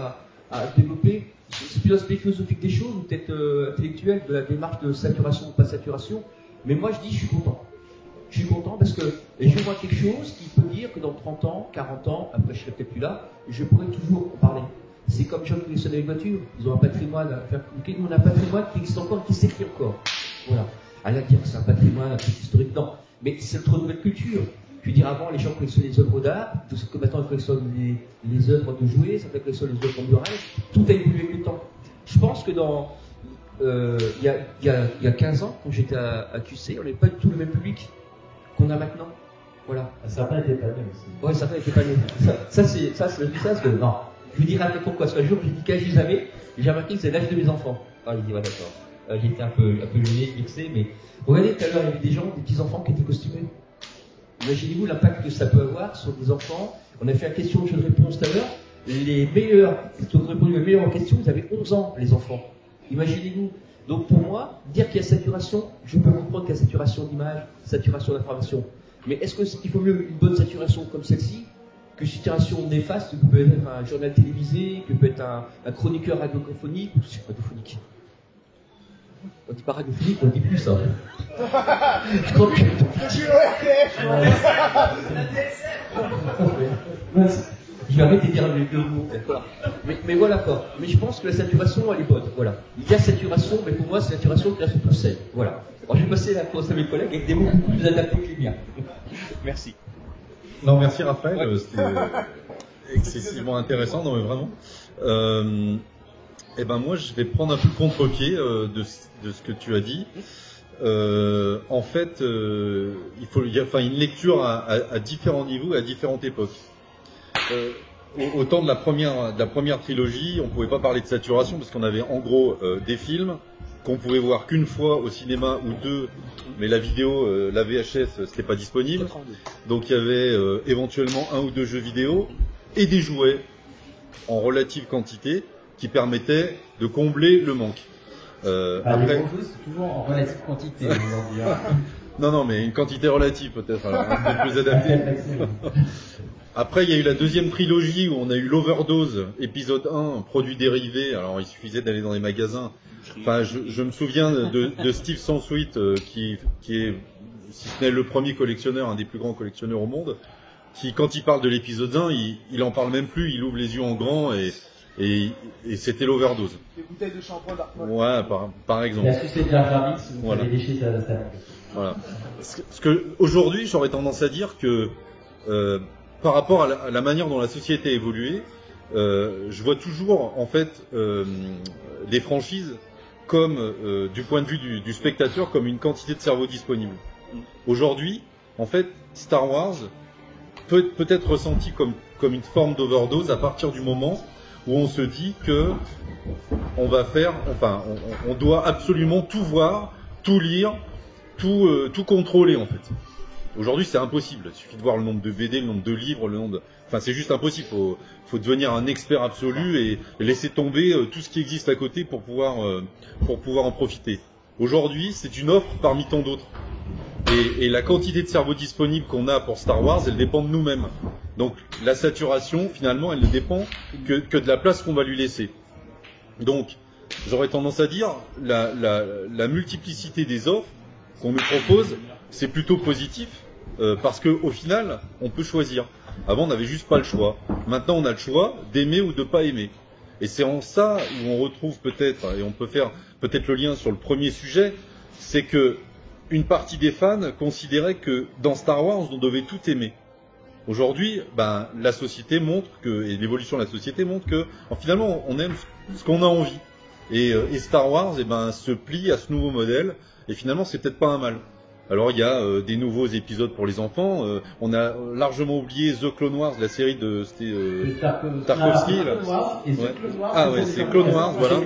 à développer? C'est plus l'aspect philosophique des choses, ou peut-être intellectuel, de la démarche de saturation ou pas saturation. Mais moi, je dis, je suis content. Je suis content parce que je vois quelque chose qui peut dire que dans 30 ans, 40 ans, après je serai peut-être plus là, je pourrai toujours en parler. C'est comme John collectionne avec les voitures. Ils ont un patrimoine à faire communiquer. Nous, on a un patrimoine qui existe encore, qui s'écrit encore. Voilà. À la dire que c'est un patrimoine, un truc historique, non. Mais c'est notre nouvelle culture. Je veux dire, avant, les gens collectionnaient les œuvres d'art, tout ce que maintenant ils collectionnent les œuvres de jouets, ça fait collectionner les œuvres en murales. Tout a évolué avec le temps. Je pense que dans, il y a 15 ans, quand j'étais à QC, on n'avait pas du tout le même public qu'on a maintenant. Voilà. Certains étaient pas nés aussi. Ouais, certains étaient pas nés. Ça, non. Je vous dirai après pourquoi. Parce qu'un jour, j'ai dit qu'âge ils avaient, et j'ai remarqué que c'est l'âge de mes enfants. Ah, il dit, ouais, d'accord. J'étais un peu gêné, vexé, mais regardez, tout à l'heure, il y avait des gens, des petits-enfants qui étaient costumés. Imaginez-vous l'impact que ça peut avoir sur des enfants. On a fait la question de jeu de réponse tout à l'heure. Les meilleurs, qui ont répondu les meilleures questions, vous avez 11 ans, les enfants. Imaginez-vous. Donc pour moi, dire qu'il y a saturation, je peux comprendre qu'il y a saturation d'image, saturation d'information. Mais est-ce qu'il faut mieux une bonne saturation comme celle-ci que saturation néfaste, que peut être un journal télévisé, que peut être un chroniqueur radiophonique, ou c'est radiophonique. On dit pas radiophonique, on dit plus ça. Je crois que... Je vais arrêter de dire les deux mots. Voilà. Mais voilà quoi. Mais je pense que la saturation, elle est bonne. Voilà. Il y a saturation, mais pour moi, c'est saturation qui reste tout seul. Voilà. Alors, je vais passer la pause à mes collègues avec des mots beaucoup plus adaptés que les miens. Merci. Non, merci Raphaël. C'était excessivement intéressant. Non, mais vraiment. Eh ben moi, je vais prendre un peu le contre-pied de ce que tu as dit. En fait, il y a une lecture à différents niveaux, à différentes époques. Au temps de la première trilogie, on pouvait pas parler de saturation parce qu'on avait en gros des films qu'on pouvait voir qu'une fois au cinéma ou deux, mais la vidéo, la VHS, c'était pas disponible. Donc il y avait éventuellement un ou deux jeux vidéo et des jouets en relative quantité qui permettaient de combler le manque. Après... Les bons jeux, c'est toujours en relative quantité aujourd'hui. Non, mais une quantité relative peut-être, alors un peu plus adaptée. Après, il y a eu la deuxième trilogie où on a eu l'Overdose, épisode 1, produits dérivés. Alors, il suffisait d'aller dans les magasins. Enfin, je me souviens de Steve Sansweet, qui est, si ce n'est le premier collectionneur, un des plus grands collectionneurs au monde, qui, quand il parle de l'épisode 1, il en parle même plus, il ouvre les yeux en grand et c'était l'Overdose. Des bouteilles de shampoing d'Artmon. Ouais, par exemple. La sucette de la si vous avez déchiré ça. Voilà. Parce que aujourd'hui, j'aurais tendance à dire que par rapport à la manière dont la société a évolué, je vois toujours en fait des franchises comme du point de vue du spectateur comme une quantité de cerveau disponible. Aujourd'hui, en fait, Star Wars peut être ressenti comme une forme d'overdose à partir du moment où on se dit que on doit absolument tout voir, tout lire, tout contrôler en fait. Aujourd'hui, c'est impossible. Il suffit de voir le nombre de BD, le nombre de livres, c'est juste impossible. Faut devenir un expert absolu et laisser tomber tout ce qui existe à côté pour pouvoir en profiter. Aujourd'hui, c'est une offre parmi tant d'autres. Et la quantité de cerveau disponible qu'on a pour Star Wars, elle dépend de nous-mêmes. Donc, la saturation, finalement, elle ne dépend que de la place qu'on va lui laisser. Donc, j'aurais tendance à dire, la multiplicité des offres qu'on nous propose, c'est plutôt positif, parce qu'au final, on peut choisir. Avant, on n'avait juste pas le choix. Maintenant, on a le choix d'aimer ou de pas aimer. Et c'est en ça où on retrouve peut-être, et on peut faire peut-être le lien sur le premier sujet, c'est que une partie des fans considérait que dans Star Wars, on devait tout aimer. Aujourd'hui, la société montre et l'évolution de la société montre que, finalement, on aime ce qu'on a envie. Et Star Wars, se plie à ce nouveau modèle. Et finalement, c'est peut-être pas un mal. Alors, il y a des nouveaux épisodes pour les enfants. On a largement oublié The Clone Wars, la série de Tarkovsky. C'est Clone Wars, voilà,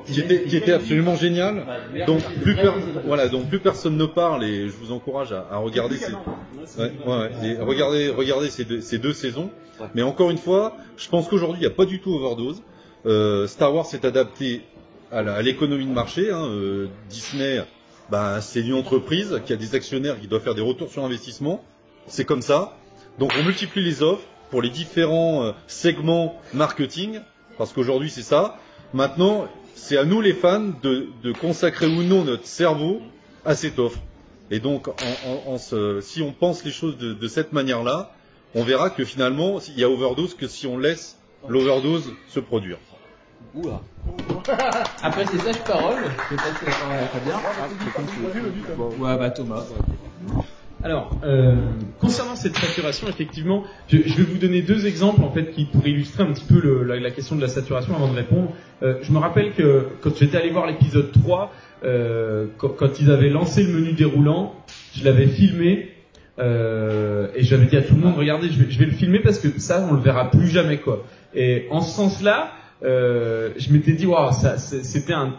qui était absolument génial. Donc plus personne ne parle et je vous encourage à regarder regardez ces deux saisons. Mais encore une fois, je pense qu'aujourd'hui, il n'y a pas du tout overdose. Star Wars s'est adapté à l'économie de marché. Disney, c'est une entreprise qui a des actionnaires qui doivent faire des retours sur investissement. C'est comme ça. Donc on multiplie les offres pour les différents segments marketing, parce qu'aujourd'hui c'est ça. Maintenant, c'est à nous les fans de consacrer ou non notre cerveau à cette offre. Et donc, si on pense les choses de cette manière-là, on verra que finalement, il y a overdose que si on laisse l'overdose se produire. Oula. Après ces sages paroles, je vais passer la parole à Fabien. Ouais, Thomas. Alors, concernant cette saturation, effectivement, je vais vous donner 2 exemples en fait qui pourraient illustrer un petit peu la question de la saturation avant de répondre. Je me rappelle que quand j'étais allé voir l'épisode 3, quand ils avaient lancé le menu déroulant, je l'avais filmé et j'avais dit à tout le monde, regardez, je vais le filmer parce que ça, on le verra plus jamais, quoi. Et en ce sens-là, je m'étais dit, waouh, c'était un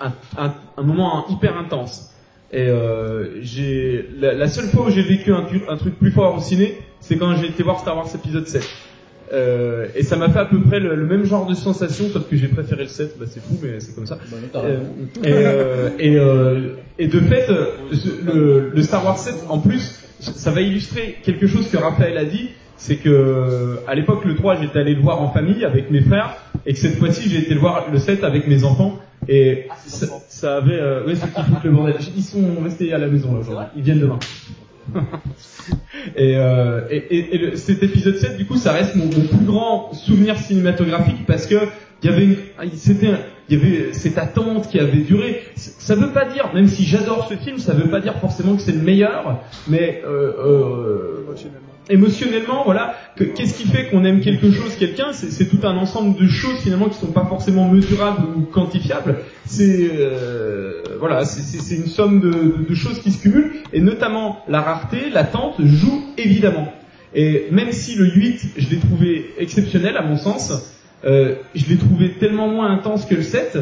moment hyper intense. Et la seule fois où j'ai vécu un truc plus fort au ciné, c'est quand j'ai été voir Star Wars épisode 7. Et ça m'a fait à peu près le même genre de sensation, sauf que j'ai préféré le 7, c'est fou, mais c'est comme ça. Et de fait, le Star Wars 7, en plus, ça va illustrer quelque chose que Raphaël a dit, c'est que à l'époque, le 3, j'étais allé le voir en famille avec mes frères, et que cette fois-ci, j'ai été le voir le 7 avec mes enfants. Et ça avait... ouais, c'est qui foutent le bordel. Ils sont restés à la maison là aujourd'hui. Ils viennent demain. Cet épisode 7, du coup, ça reste mon plus grand souvenir cinématographique parce que il y avait cette attente qui avait duré. Ça veut pas dire, même si j'adore ce film, ça veut pas dire forcément que c'est le meilleur, mais émotionnellement, voilà, qu'est-ce qui fait qu'on aime quelque chose, quelqu'un, c'est tout un ensemble de choses finalement qui sont pas forcément mesurables ou quantifiables. C'est une somme de choses qui se cumulent, et notamment la rareté, l'attente joue évidemment. Et même si le 8, je l'ai trouvé exceptionnel à mon sens, je l'ai trouvé tellement moins intense que le 7,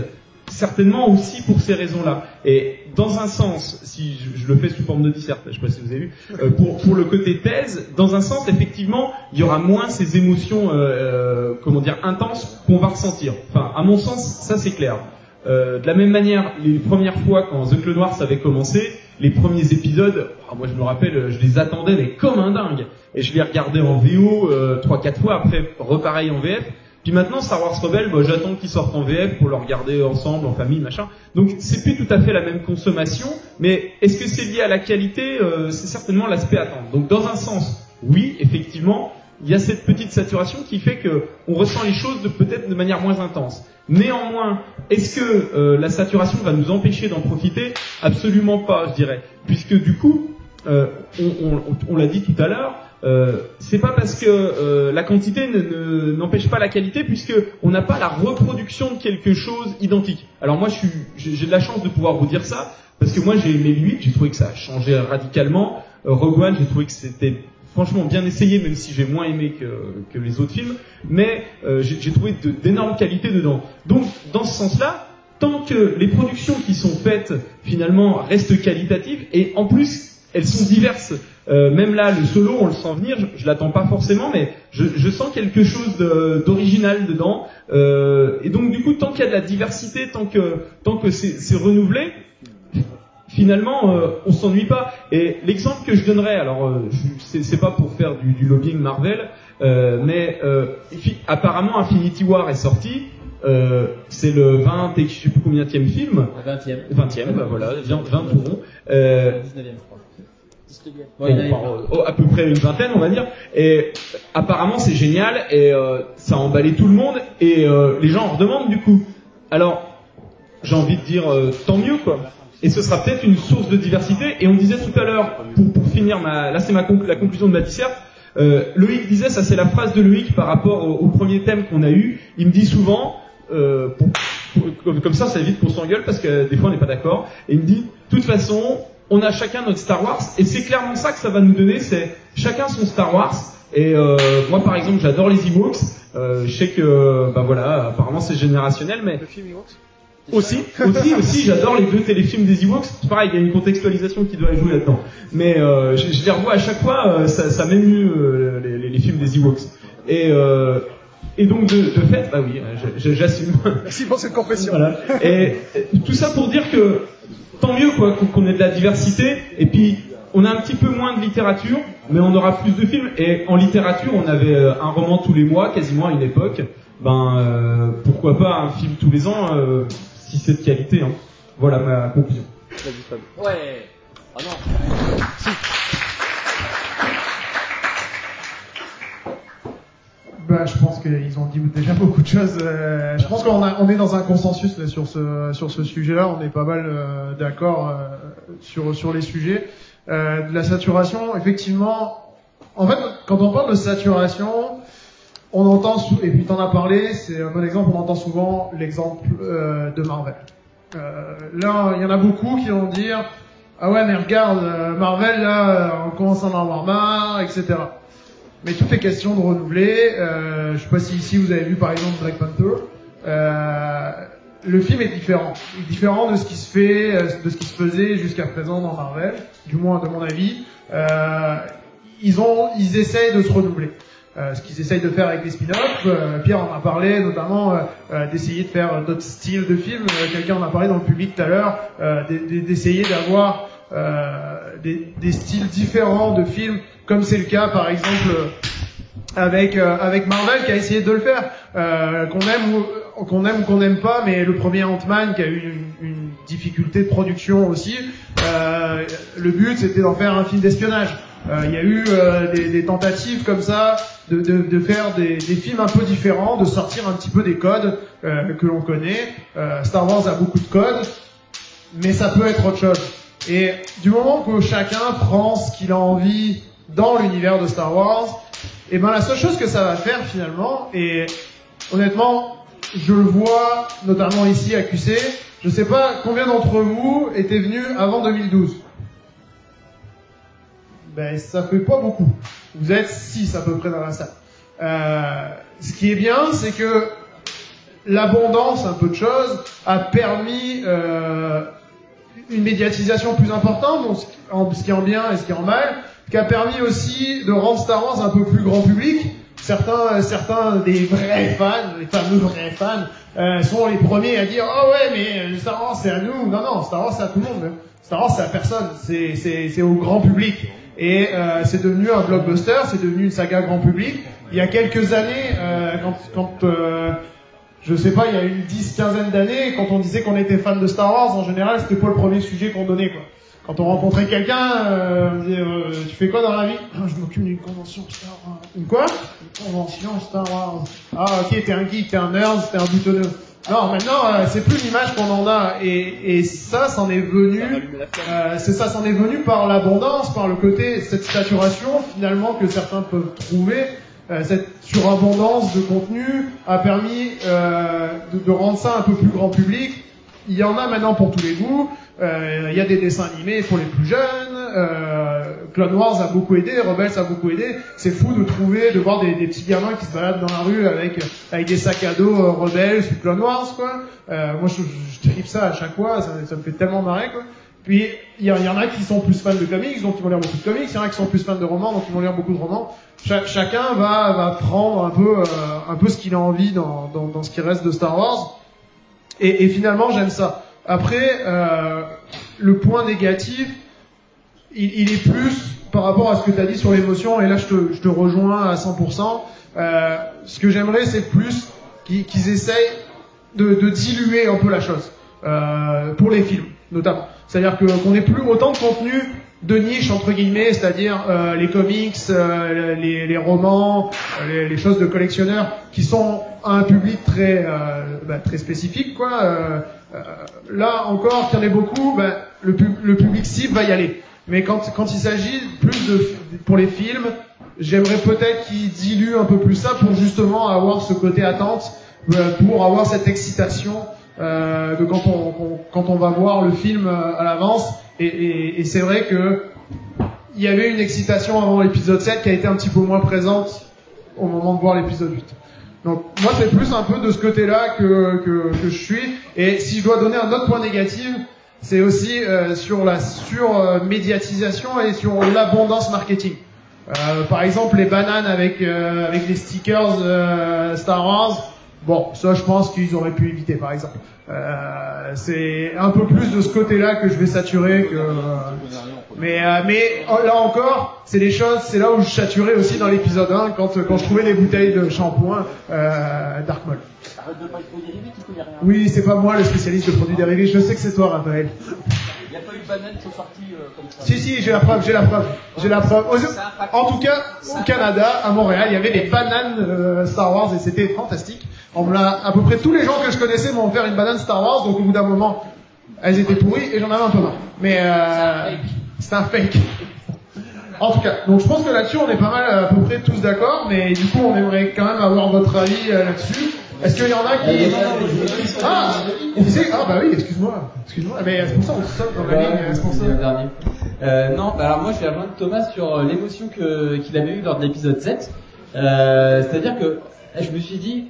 certainement aussi pour ces raisons-là. Et dans un sens, si je le fais sous forme de dissert, je sais pas si vous avez vu, pour le côté thèse, dans un sens, effectivement, il y aura moins ces émotions, intenses qu'on va ressentir. Enfin, à mon sens, ça c'est clair. De la même manière, les premières fois quand The Clone Wars avait commencé, les premiers épisodes, moi je me rappelle, je les attendais mais comme un dingue. Et je les regardais en VO 3-4 fois, après repareil en VF. Puis maintenant, Star Wars Rebels, j'attends qu'ils sortent en VF pour le regarder ensemble, en famille, machin. Donc c'est plus tout à fait la même consommation, mais est-ce que c'est lié à la qualité? C'est certainement l'aspect attente. Donc dans un sens, oui, effectivement, il y a cette petite saturation qui fait que on ressent les choses peut-être de manière moins intense. Néanmoins, est-ce que la saturation va nous empêcher d'en profiter? Absolument pas, je dirais. Puisque du coup, on l'a dit tout à l'heure, c'est pas parce que la quantité n'empêche pas la qualité, puisque on n'a pas la reproduction de quelque chose identique. Alors moi, j'ai de la chance de pouvoir vous dire ça, parce que moi j'ai aimé le 8, j'ai trouvé que ça a changé radicalement. Rogue One, j'ai trouvé que c'était franchement bien essayé, même si j'ai moins aimé que les autres films, mais j'ai trouvé d'énormes qualités dedans. Donc dans ce sens-là, tant que les productions qui sont faites finalement restent qualitatives, et en plus elles sont diverses. Même là, le solo, on le sent venir, je l'attends pas forcément, mais je sens quelque chose d'original dedans. Et donc du coup, tant qu'il y a de la diversité, tant que c'est renouvelé, finalement, on s'ennuie pas. Et l'exemple que je donnerais, alors c'est pas pour faire du lobbying Marvel, mais apparemment Infinity War est sorti. C'est le 20 et je sais plus combienième film. 20e, bah voilà, 20 tout rond. 19e, je crois. À peu près une vingtaine, on va dire. Et apparemment, c'est génial et ça a emballé tout le monde et les gens en redemandent du coup. Alors, j'ai envie de dire tant mieux quoi. Et ce sera peut-être une source de diversité. Et on disait tout à l'heure, pour finir, là c'est la conclusion de ma disserte. Loïc disait, ça c'est la phrase de Loïc par rapport au premier thème qu'on a eu. Il me dit souvent, comme ça évite qu'on s'engueule parce que des fois on n'est pas d'accord. Et il me dit, de toute façon, on a chacun notre Star Wars, et c'est clairement ça que ça va nous donner, c'est chacun son Star Wars. Et moi par exemple j'adore les Ewoks, je sais que apparemment c'est générationnel, mais le film Ewoks aussi j'adore les 2 téléfilms des Ewoks. C'est pareil, il y a une contextualisation qui doit jouer là-dedans, mais je les revois à chaque fois, ça m'émue les films des Ewoks. Et Et donc de fait, bah oui, j'assume. Merci pour cette confession. Voilà. Et tout ça pour dire que tant mieux quoi qu'on ait de la diversité. Et puis on a un petit peu moins de littérature, mais on aura plus de films. Et en littérature, on avait un roman tous les mois, quasiment à une époque. Pourquoi pas un film tous les ans, si c'est de qualité. Hein. Voilà ma conclusion. Ouais. Ah non. Si. Je pense qu'ils ont dit déjà beaucoup de choses. Je pense qu'on est dans un consensus là, sur ce sujet-là. On est pas mal d'accord sur les sujets. De la saturation, effectivement. En fait, quand on parle de saturation, on entend, et puis t'en as parlé, c'est un bon exemple, on entend souvent l'exemple de Marvel. Là, il y en a beaucoup qui vont dire ah ouais mais regarde Marvel là, on commence à en avoir marre, etc. Mais tout est question de renouveler. Je sais pas si ici vous avez vu par exemple Black Panther. Le film est différent de ce qui se fait, de ce qui se faisait jusqu'à présent dans Marvel, du moins de mon avis. Ils essayent de se renouveler. Ce qu'ils essayent de faire avec les spin-offs. Pierre en a parlé notamment d'essayer de faire d'autres styles de films. Quelqu'un en a parlé dans le public tout à l'heure, d'essayer d'avoir des styles différents de films, comme c'est le cas par exemple avec Marvel qui a essayé de le faire, qu'on aime ou qu'on n'aime pas, mais le premier Ant-Man qui a eu une difficulté de production aussi, le but c'était d'en faire un film d'espionnage. Il y a eu des tentatives comme ça de faire des films un peu différents, de sortir un petit peu des codes que l'on connaît. Star Wars a beaucoup de codes, mais ça peut être autre chose. Et du moment que chacun prend ce qu'il a envie dans l'univers de Star Wars, et ben la seule chose que ça va faire finalement, et honnêtement, je le vois notamment ici à QC, je sais pas combien d'entre vous étaient venus avant 2012. Ça fait pas beaucoup. Vous êtes 6 à peu près dans la salle. Ce qui est bien, c'est que l'abondance, un peu de choses, a permis une médiatisation plus importante, ce qui est en bien et ce qui est en mal, qui a permis aussi de rendre Star Wars un peu plus grand public. Certains des vrais fans, les fameux vrais fans, sont les premiers à dire oh ouais mais Star Wars c'est à nous. Non, Star Wars c'est à tout le monde. Star Wars c'est à personne, c'est au grand public. Et c'est devenu un blockbuster, c'est devenu une saga grand public. Il y a quelques années, quand je sais pas, il y a une 10-15 d'années, quand on disait qu'on était fan de Star Wars, en général, c'était pas le premier sujet qu'on donnait, quoi. Quand on rencontrait quelqu'un, on disait, tu fais quoi dans la vie? Je m'occupe d'une convention Star Wars. Une quoi? Une convention Star Wars. Ah, ok, t'es un geek, t'es un nerd, t'es un boutonneux. Non, maintenant, c'est plus l'image qu'on en a. Et ça, c'en est venu, ça s'en est venu par l'abondance, par le côté, cette saturation, finalement, que certains peuvent trouver. Cette surabondance de contenu a permis de rendre ça un peu plus grand public. Il y en a maintenant pour tous les goûts. Il y a des dessins animés pour les plus jeunes. Clone Wars a beaucoup aidé, Rebels a beaucoup aidé. C'est fou de voir des petits gamins qui se baladent dans la rue avec des sacs à dos Rebels ou Clone Wars, quoi. Moi, je tripe ça à chaque fois. Ça me fait tellement marrer, quoi. Puis il y en a qui sont plus fans de comics, donc ils vont lire beaucoup de comics. Il y en a qui sont plus fans de romans, donc ils vont lire beaucoup de romans. Chacun va prendre un peu ce qu'il a envie dans ce qui reste de Star Wars. Et finalement, j'aime ça. Après, le point négatif, il est plus par rapport à ce que tu as dit sur l'émotion, et là je te rejoins à 100%. Ce que j'aimerais, c'est plus qu'ils essayent de diluer un peu la chose, pour les films notamment. C'est-à-dire qu'on n'ait plus autant de contenu de niche entre guillemets, c'est-à-dire les comics, les romans, les choses de collectionneurs qui sont à un public très spécifique, quoi. Là encore, qu'il y en ait beaucoup, le public cible va y aller. Mais quand il s'agit plus pour les films, j'aimerais peut-être qu'ils diluent un peu plus ça pour justement avoir ce côté attente, pour avoir cette excitation de quand on va voir le film à l'avance. Et c'est vrai que il y avait une excitation avant l'épisode 7 qui a été un petit peu moins présente au moment de voir l'épisode 8. Donc moi c'est plus un peu de ce côté-là que je suis. Et si je dois donner un autre point négatif, c'est aussi sur la surmédiatisation et sur l'abondance marketing. Par exemple, les bananes avec les stickers Star Wars. Bon, ça, je pense qu'ils auraient pu éviter, par exemple. C'est un peu plus de ce côté-là que je vais saturer que. Mais là encore, c'est des choses. C'est là où je saturais aussi dans l'épisode 1 quand je trouvais les bouteilles de shampoing Dark Maul. Arrête de parler de produits dérivés, tu connais rien. Oui, c'est pas moi le spécialiste de produits dérivés. Je sais que c'est toi, Raphaël. Il n'y a pas eu de bananes qui sont sorties comme ça. Si, j'ai la preuve. En tout cas, au Canada, à Montréal, il y avait des bananes Star Wars et c'était fantastique. À peu près tous les gens que je connaissais m'ont offert une banane Star Wars, donc au bout d'un moment, elles étaient pourries et j'en avais un peu marre. Mais c'est un fake. En tout cas, donc je pense que là-dessus on est pas mal à peu près tous d'accord, mais du coup on aimerait quand même avoir votre avis là-dessus. Est-ce qu'il y en a qui... Ah bah oui, excuse-moi. Mais c'est pour ça on se sauve dans la ligne, c'est pour ça. Non, bah alors moi je vais rejoindre Thomas sur l'émotion qu'il avait eue lors de l'épisode 7. C'est-à-dire que je me suis dit,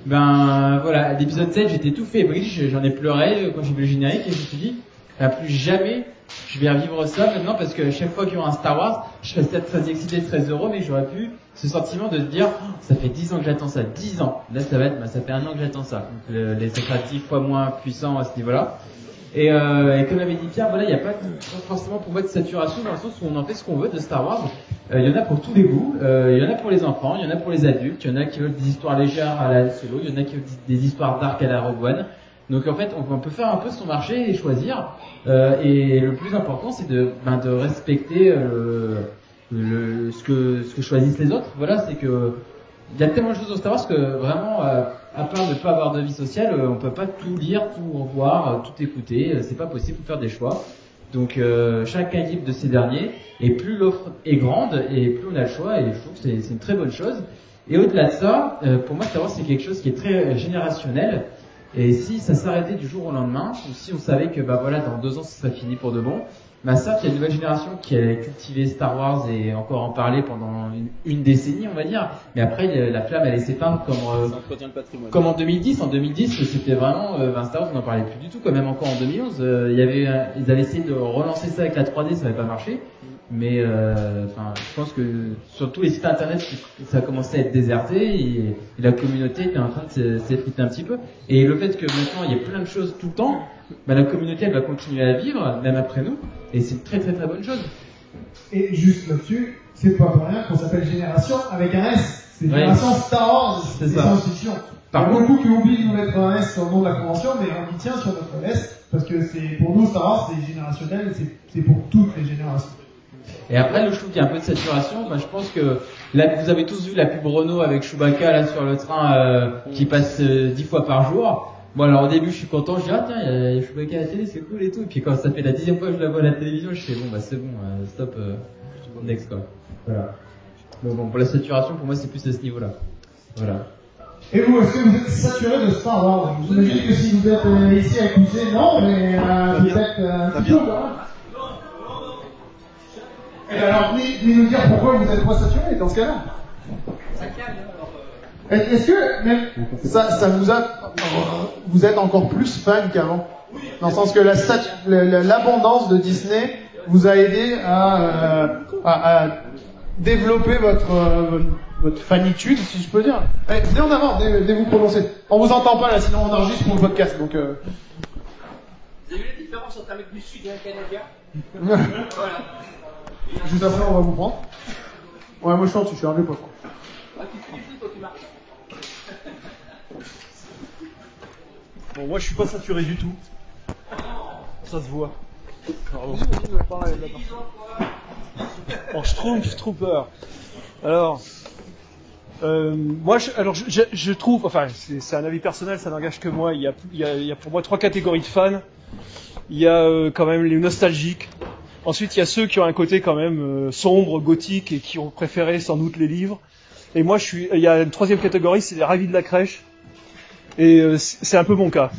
ben voilà, l'épisode 7 j'étais tout fébrile, j'en ai pleuré quand j'ai vu le générique et je me suis dit, plus jamais je vais revivre ça maintenant parce que chaque fois qu'il y aura un Star Wars, je serais peut-être très excité, très heureux, mais j'aurais pu ce sentiment de se dire, ça fait 10 ans que j'attends ça, 10 ans. Là ça va être, ça fait 1 an que j'attends ça. Donc les sera 10 fois moins puissants à ce niveau-là. Et comme avait dit Pierre, voilà, il n'y a pas forcément pour moi de saturation dans le sens où on en fait ce qu'on veut de Star Wars. Il y en a pour tous les goûts, il y en a pour les enfants, il y en a pour les adultes, il y en a qui veulent des histoires légères à la Solo, il y en a qui veulent des histoires dark à la Rogue One. Donc en fait, on peut faire un peu son marché et choisir. Et le plus important, c'est de respecter ce que choisissent les autres. Voilà, c'est que il y a tellement de choses au Star Wars que vraiment, à part de ne pas avoir de vie sociale, on peut pas tout lire, tout voir, tout écouter. C'est pas possible, faut faire des choix. Donc chacun est libre de ces derniers. Et plus l'offre est grande, et plus on a le choix. Et je trouve que c'est une très bonne chose. Et au-delà de ça, pour moi, Star Wars c'est quelque chose qui est très générationnel. Et si ça s'arrêtait du jour au lendemain, ou si on savait que dans 2 ans ce serait fini pour de bon, certes il y a une nouvelle génération qui a cultivé Star Wars et encore en parler pendant une décennie on va dire, mais après la flamme elle est s'éteindre comme en 2010. En 2010 c'était vraiment Star Wars on n'en parlait plus du tout, quand même encore en 2011 ils avaient essayé de relancer ça avec la 3D, ça n'avait pas marché. Mais je pense que sur tous les sites internet, ça a commencé à être déserté et la communauté était en train de s'effriter un petit peu. Et le fait que maintenant il y ait plein de choses tout le temps, la communauté elle va continuer à vivre, même après nous, et c'est une très très très bonne chose. Et juste là-dessus, c'est pas pour rien qu'on s'appelle Génération avec un S. C'est Génération Star Wars, c'est science-fiction. Il y a beaucoup qui oublient de nous mettre un S sur le nom de la convention, mais on y tient sur notre S, parce que pour nous Star Wars c'est générationnel, c'est pour toutes les générations. Et après, je trouve qu'il y a un peu de saturation. Je pense que là, vous avez tous vu la pub Renault avec Chewbacca là sur le train qui passe 10 fois par jour. Bon, alors au début, je suis content, je dis tiens, il y a Chewbacca à la télé, c'est cool et tout. Et puis quand ça fait la 10e fois que je la vois à la télévision, je fais c'est bon, stop, next quoi. Voilà. Donc bon, pour la saturation, pour moi, c'est plus à ce niveau-là. Voilà. Et vous, est-ce que vous êtes saturé de Star Wars? Vous avez dit que si vous êtes ici à écouter, non, mais vous êtes un petit peu quand même. Et alors, venez nous dire pourquoi vous êtes pas saturé dans ce cas-là. Ça calme alors. Est-ce que même ça vous êtes encore plus fan qu'avant, dans le sens que l'abondance de Disney vous a aidé à développer votre fanitude, si je peux dire. Allez, venez en avant, dès vous prononcer. On vous entend pas là, sinon on enregistre pour le podcast. Donc. Vous avez vu la différence entre un mec du Sud et un Canadien? Voilà. Juste après, on va vous prendre. Ouais, moi je chante, je suis un vieux pote. Bon, moi je suis pas saturé du tout. Ça se voit. Pardon. En Schtroumpfer. Alors, moi, je trouve, enfin, c'est un avis personnel, ça n'engage que moi. Il y a pour moi 3 catégories de fans. Il y a quand même les nostalgiques. Ensuite, il y a ceux qui ont un côté quand même sombre, gothique et qui ont préféré sans doute les livres. Et moi, il y a une 3e catégorie, c'est les ravis de la crèche. Et c'est un peu mon cas.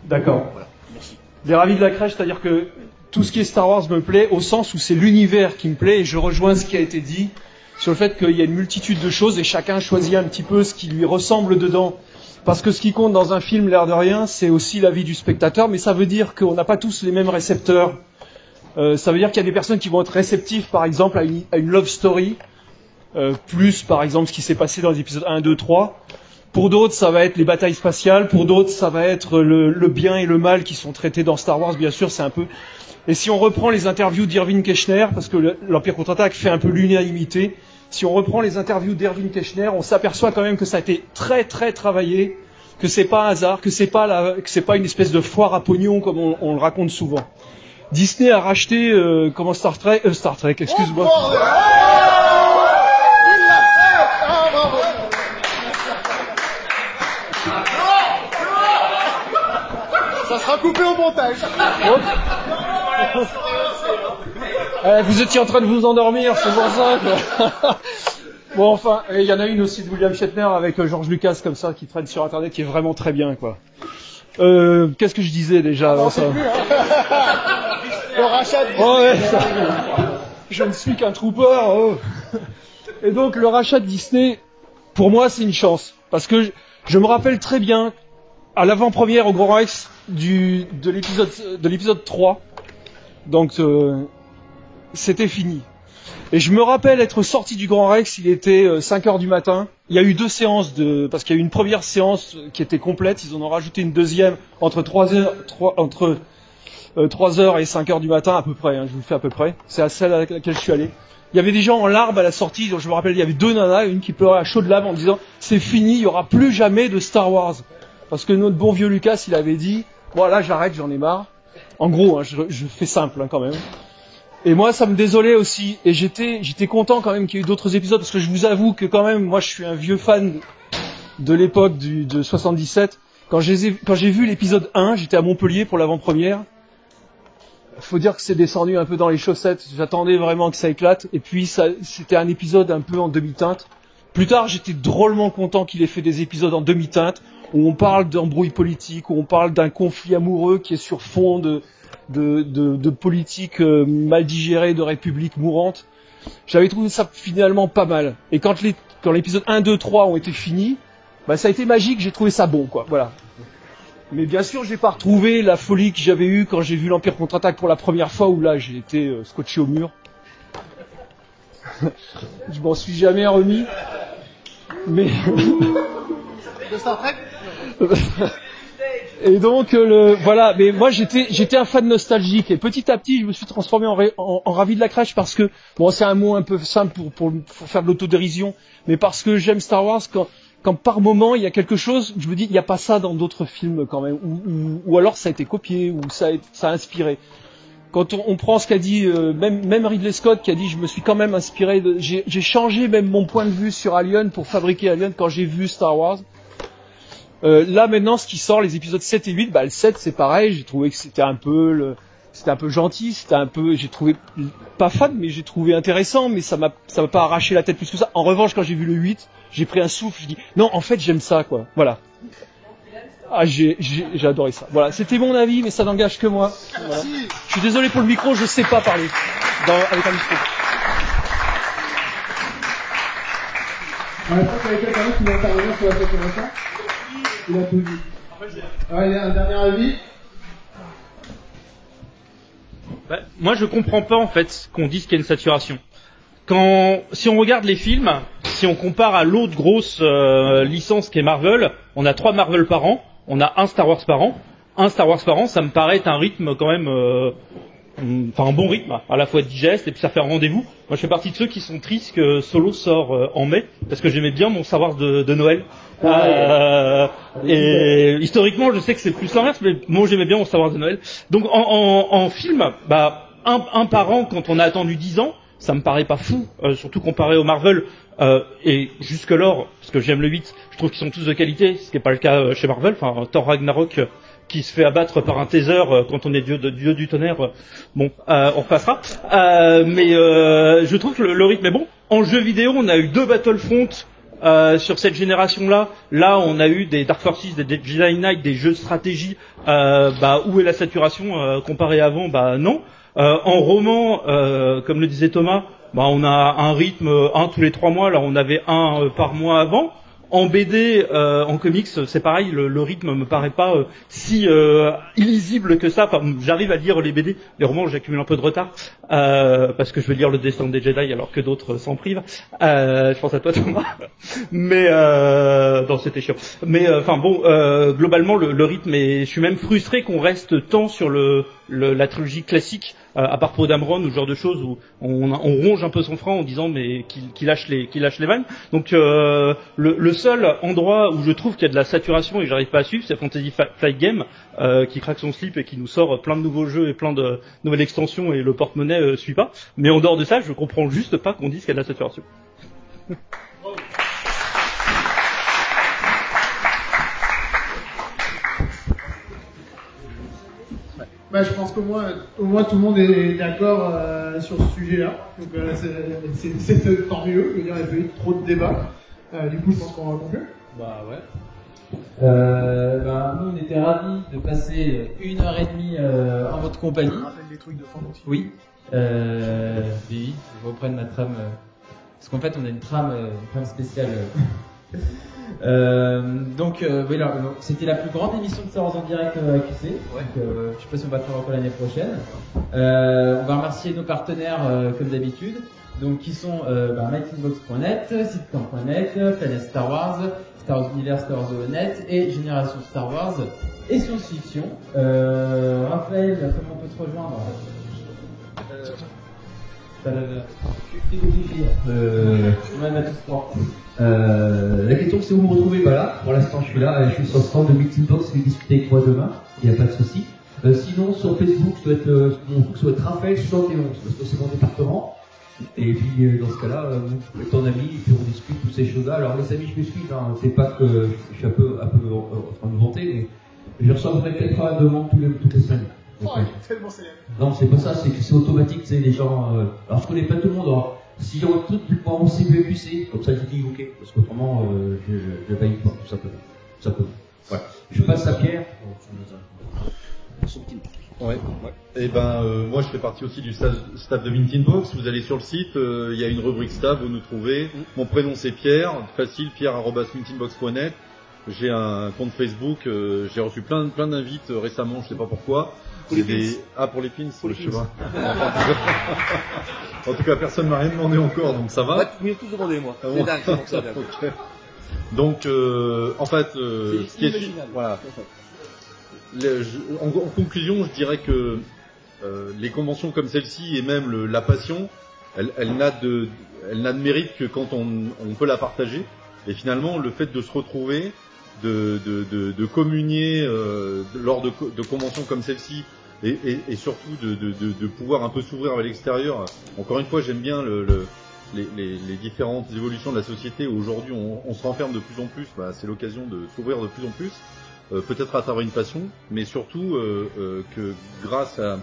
D'accord. Voilà. Merci. Les ravis de la crèche, c'est-à-dire que tout ce qui est Star Wars me plaît au sens où c'est l'univers qui me plaît et je rejoins ce qui a été dit sur le fait qu'il y a une multitude de choses et chacun choisit un petit peu ce qui lui ressemble dedans. Parce que ce qui compte dans un film, l'air de rien, c'est aussi la vie du spectateur, mais ça veut dire qu'on n'a pas tous les mêmes récepteurs Ça veut dire qu'il y a des personnes qui vont être réceptives, par exemple, à une love story, plus, par exemple, ce qui s'est passé dans les épisodes 1, 2, 3. Pour d'autres, ça va être les batailles spatiales. Pour d'autres, ça va être le bien et le mal qui sont traités dans Star Wars, bien sûr, c'est un peu... Et si on reprend les interviews d'Irvin Kershner, parce que l'Empire contre-attaque fait un peu l'unanimité, si on reprend les interviews d'Irvin Kershner, on s'aperçoit quand même que ça a été très très travaillé, que c'est pas un hasard, que c'est pas une espèce de foire à pognon comme on le raconte souvent. Disney a racheté Star Trek, excuse-moi. Ça sera coupé au montage. Vous étiez en train de vous endormir, c'est pour ça que... Bon, enfin, il y en a une aussi de William Shatner avec George Lucas comme ça qui traîne sur Internet qui est vraiment très bien, quoi. Qu'est-ce que je disais déjà Non, ça... c'est plus, hein. Le rachat de Oh, ouais, ça... Je ne suis qu'un trooper. Oh. Et donc le rachat de Disney, pour moi, c'est une chance parce que je me rappelle très bien à l'avant-première au Grand Rex de l'épisode 3. Donc c'était fini. Et je me rappelle être sorti du Grand Rex, il était 5h du matin. Il y a eu 2 séances parce qu'il y a eu une première séance qui était complète, ils en ont rajouté une deuxième entre 3h et 5h du matin à peu près, hein, je vous le fais à peu près. C'est à celle à laquelle je suis allé. Il y avait des gens en larmes à la sortie, donc je me rappelle, il y avait 2 nanas, une qui pleurait à chaudes larmes en disant c'est fini, il y aura plus jamais de Star Wars. Parce que notre bon vieux Lucas, il avait dit voilà, j'arrête, j'en ai marre. En gros, hein, je fais simple hein, quand même. Et moi, ça me désolait aussi. Et j'étais content quand même qu'il y ait eu d'autres épisodes, parce que je vous avoue que quand même, moi, je suis un vieux fan de l'époque de 77. Quand j'ai vu l'épisode 1, j'étais à Montpellier pour l'avant-première. Faut dire que c'est descendu un peu dans les chaussettes. J'attendais vraiment que ça éclate. Et puis, c'était un épisode un peu en demi-teinte. Plus tard, j'étais drôlement content qu'il ait fait des épisodes en demi-teinte, où on parle d'embrouille politique, où on parle d'un conflit amoureux qui est sur fond de politique mal digérée, de république mourante. J'avais trouvé ça finalement pas mal. Et quand l'épisode 1, 2, 3 ont été finis, bah ça a été magique, j'ai trouvé ça bon, quoi. Voilà. Mais bien sûr, j'ai pas retrouvé la folie que j'avais eue quand j'ai vu l'Empire contre-attaque pour la première fois, où là, j'ai été scotché au mur. Je m'en suis jamais remis. Mais... De Star Trek. Et donc voilà, mais moi j'étais un fan nostalgique et petit à petit je me suis transformé en ravi de la crèche parce que bon c'est un mot un peu simple pour faire de l'autodérision, mais parce que j'aime Star Wars quand par moment il y a quelque chose, je me dis il n'y a pas ça dans d'autres films quand même, ou alors ça a été copié ou ça a inspiré. Quand on prend ce qu'a dit même Ridley Scott qui a dit je me suis quand même inspiré, j'ai changé même mon point de vue sur Alien pour fabriquer Alien quand j'ai vu Star Wars. Là maintenant ce qui sort les épisodes 7 et 8, bah le 7 c'est pareil, j'ai trouvé que c'était un peu gentil, j'ai trouvé pas fan mais j'ai trouvé intéressant, mais ça m'a pas arraché la tête plus que ça. En revanche quand j'ai vu le 8, j'ai pris un souffle, je dis non en fait j'aime ça quoi. Voilà. Ah j'ai adoré ça. Voilà, c'était mon avis mais ça n'engage que moi. Voilà. Je suis désolé pour le micro, je sais pas parler avec un micro. Je crois qu'il y avait quelqu'un d'autre qui va intervenir sur la saturation. Il a tout dit. Allez, un dernier avis. Bah, moi, je comprends pas en fait qu'on dise qu'il y a une saturation. Si on regarde les films, si on compare à l'autre grosse licence qui est Marvel, on a 3 Marvel par an, on a un Star Wars par an. Un Star Wars par an, ça me paraît être un rythme quand même, un bon rythme, à la fois digeste et puis ça fait un rendez-vous. Moi, je fais partie de ceux qui sont tristes que Solo sort en mai parce que j'aimais bien mon Star Wars de Noël. Et historiquement, je sais que c'est plus l'inverse, mais moi j'aimais bien mon Star Wars de Noël. Donc en film, bah un par an quand on a attendu 10 ans, ça me paraît pas fou, surtout comparé au Marvel. Et jusque-là, parce que j'aime le 8, je trouve qu'ils sont tous de qualité, ce qui n'est pas le cas chez Marvel. Enfin, Thor Ragnarok qui se fait abattre par un taser quand on est dieu du tonnerre, bon, on repassera. Mais je trouve que le rythme est bon. En jeu vidéo, on a eu 2 Battlefront sur cette génération-là. Là, on a eu des Dark Forces, des Jedi Knight, des jeux de stratégie. Où est la saturation comparé à avant? Bah non. En roman, comme le disait Thomas, bah on a un rythme 1 tous les 3 mois. Là, on avait 1 par mois avant. En BD, en comics, c'est pareil, le rythme me paraît pas si illisible que ça. Enfin, j'arrive à lire les BD, les romans, j'accumule un peu de retard parce que je veux lire le destin des Jedi alors que d'autres s'en privent. Je pense à toi, Thomas. Mais non, c'était chiant. Mais enfin bon, globalement, le rythme est. Je suis même frustré qu'on reste tant sur la trilogie classique. À part pour Dameron ou ce genre de choses où on ronge un peu son frein en disant mais qu'il lâche les vannes. Donc le seul endroit où je trouve qu'il y a de la saturation et que j'arrive pas à suivre, c'est Fantasy Flight Game qui craque son slip et qui nous sort plein de nouveaux jeux et plein de nouvelles extensions et le porte-monnaie suit pas. Mais en dehors de ça, je comprends juste pas qu'on dise qu'il y a de la saturation. Bah, je pense qu'au moins tout le monde est d'accord sur ce sujet-là. Donc c'est formuleux. Je veux dire, il y a eu trop de débats. Du coup, je pense qu'on va conclure. Bah ouais. Nous, on était ravis de passer 1h30 en votre compagnie. On rappelle les trucs de fin aussi. Oui. Oui, je reprenne ma trame. Parce qu'en fait, on a une trame spéciale. Oui, alors, c'était la plus grande émission de Star Wars en direct à QC. Donc, je sais pas si on va le faire encore l'année prochaine. On va remercier nos partenaires comme d'habitude. Donc, qui sont mightybox.net, sitecamp.net, Planète Star Wars, Star Wars Univers, Star Wars .net et Génération Star Wars et Science-Fiction. Raphaël, comment on peut te rejoindre? La question c'est où vous me retrouvez? Bah là, pour l'instant je suis là, je suis sur le stand de Meeting Box, je vais discuter avec moi demain, il n'y a pas de souci. Sinon sur Facebook, mon truc ça doit être Raphaël 71, parce que c'est mon département. Et puis dans ce cas-là, vous pouvez être ton ami et puis on discute toutes ces choses-là. Alors les amis, je m'excuse, hein, c'est pas que je suis un peu en train de me vanter, mais je reçois peut-être 80 demandes toutes les semaines. Tellement célèbre. Non, c'est pas ça, c'est que c'est automatique, tu sais, les gens. Alors je connais pas tout le monde, alors si j'ai un truc qui prend CPQC, comme ça je dis ok, parce qu'autrement je valide pas, tout simplement. Voilà. Je passe à Pierre. Ouais. Et moi je fais partie aussi du staff de Mintin Box. Vous allez sur le site, il y a une rubrique staff, vous nous trouvez. Mon prénom c'est Pierre, facile, pierre@mintinbox.net. J'ai un compte Facebook, j'ai reçu plein d'invites récemment, je sais pas pourquoi. Pour les pins. Pour les pins, je sais pas. En tout cas, personne m'a rien demandé encore, donc ça va. Ouais, vous m'avez tous demandé, moi. C'est dingue, comment ça vient. Okay. Donc, en fait, ce qui est voilà. En conclusion, je dirais que les conventions comme celle-ci et même la passion, elle n'a de mérite que quand on peut la partager. Et finalement, le fait de se retrouver, de communier lors de conventions comme celle-ci, et surtout de pouvoir un peu s'ouvrir à l'extérieur. Encore une fois, j'aime bien les différentes évolutions de la société où aujourd'hui on se renferme de plus en plus. C'est l'occasion de s'ouvrir de plus en plus, peut-être à travers une passion, mais surtout que grâce à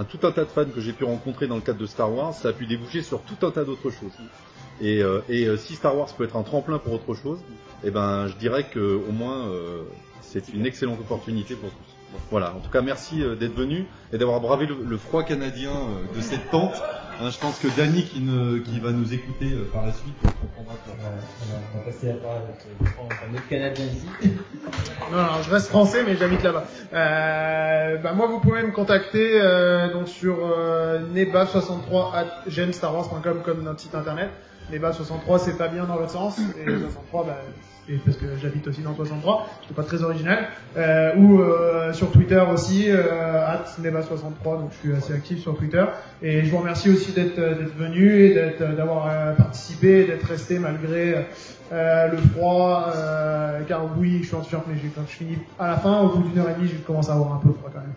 tout un tas de fans que j'ai pu rencontrer dans le cadre de Star Wars, ça a pu déboucher sur tout un tas d'autres choses. Et si Star Wars peut être un tremplin pour autre chose, je dirais que au moins c'est une excellente opportunité pour tous. Voilà, en tout cas merci d'être venu et d'avoir bravé le froid canadien de cette tente. Je pense que Danny qui va nous écouter par la suite comprendra. On va passer à part avec notre Canadien ici. Non, je reste français mais j'habite là-bas. Moi vous pouvez me contacter donc sur neba63@gemstarwars.com comme notre site internet. Neba63 c'est pas bien dans l'autre sens et 63 et parce que j'habite aussi dans 63, j'étais pas très original, ou sur Twitter aussi, @neba63, donc je suis assez actif sur Twitter, et je vous remercie aussi d'être venu et d'avoir participé, et d'être resté malgré le froid, car oui, je suis en t-shirt, mais quand je finis à la fin, au bout d'une heure et demie, je commence à avoir un peu froid quand même.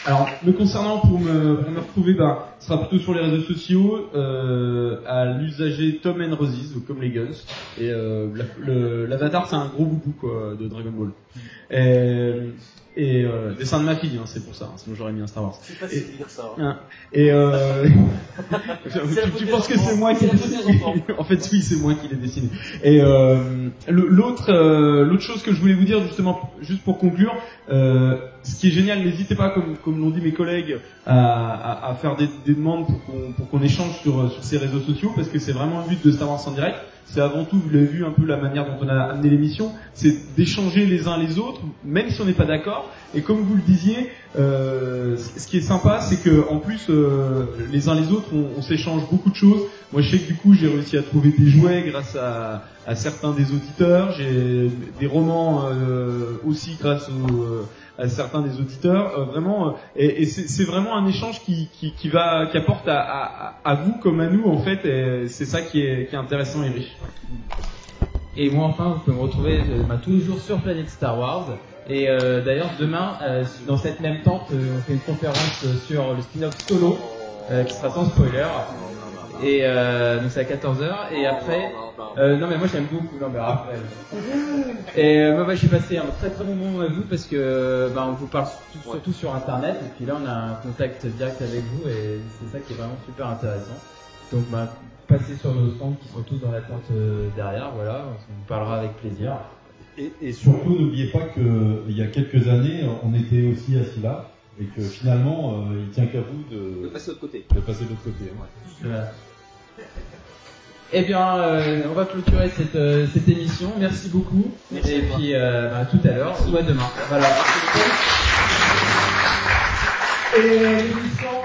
Alors, me concernant, pour me retrouver, ce sera plutôt sur les réseaux sociaux, à l'usager Tom and Roses, donc comme les Guns. Et l'avatar, c'est un gros boubou quoi, de Dragon Ball. Et dessin de ma fille, hein, c'est pour ça, hein, sinon j'aurais mis un Star Wars. C'est facile de dire ça. Hein. Et tu penses que c'est moi qui l'ai dessiné? En fait, oui, c'est moi qui l'ai dessiné. Et l'autre chose que je voulais vous dire justement, juste pour conclure, ce qui est génial, n'hésitez pas, comme l'ont dit mes collègues, à faire des demandes pour qu'on échange sur ces réseaux sociaux, parce que c'est vraiment le but de Star Wars en direct. C'est avant tout, vous l'avez vu un peu la manière dont on a amené l'émission, c'est d'échanger les uns les autres, même si on n'est pas d'accord. Et comme vous le disiez, ce qui est sympa, c'est que en plus, les uns les autres, on s'échange beaucoup de choses. Moi, je sais que du coup, j'ai réussi à trouver des jouets grâce à certains des auditeurs. J'ai des romans aussi grâce à certains des auditeurs. Vraiment, et c'est vraiment un échange qui apporte à vous comme à nous en fait. Et c'est ça qui est intéressant et riche. Et moi enfin, vous pouvez me retrouver tous les jours sur Planète Star Wars. Et d'ailleurs demain, dans cette même tente, on fait une conférence sur le spin-off Solo, qui sera sans spoiler. Et donc c'est à 14h. Et après, non mais moi j'aime beaucoup. Non mais après. Et moi j'ai passé un très très bon moment avec vous parce que on vous parle surtout sur Internet. Et puis là on a un contact direct avec vous et c'est ça qui est vraiment super intéressant. Donc passez sur nos stands qui sont tous dans la tente derrière. Voilà, on vous parlera avec plaisir. Et surtout, n'oubliez pas qu'il y a quelques années, on était aussi assis là, et que finalement, il tient qu'à vous de passer de l'autre côté. De passer de l'autre côté. Ouais. Voilà. Eh bien, on va clôturer cette émission. Merci beaucoup. Merci et puis, à tout à l'heure ou à demain. Voilà. Et l'émission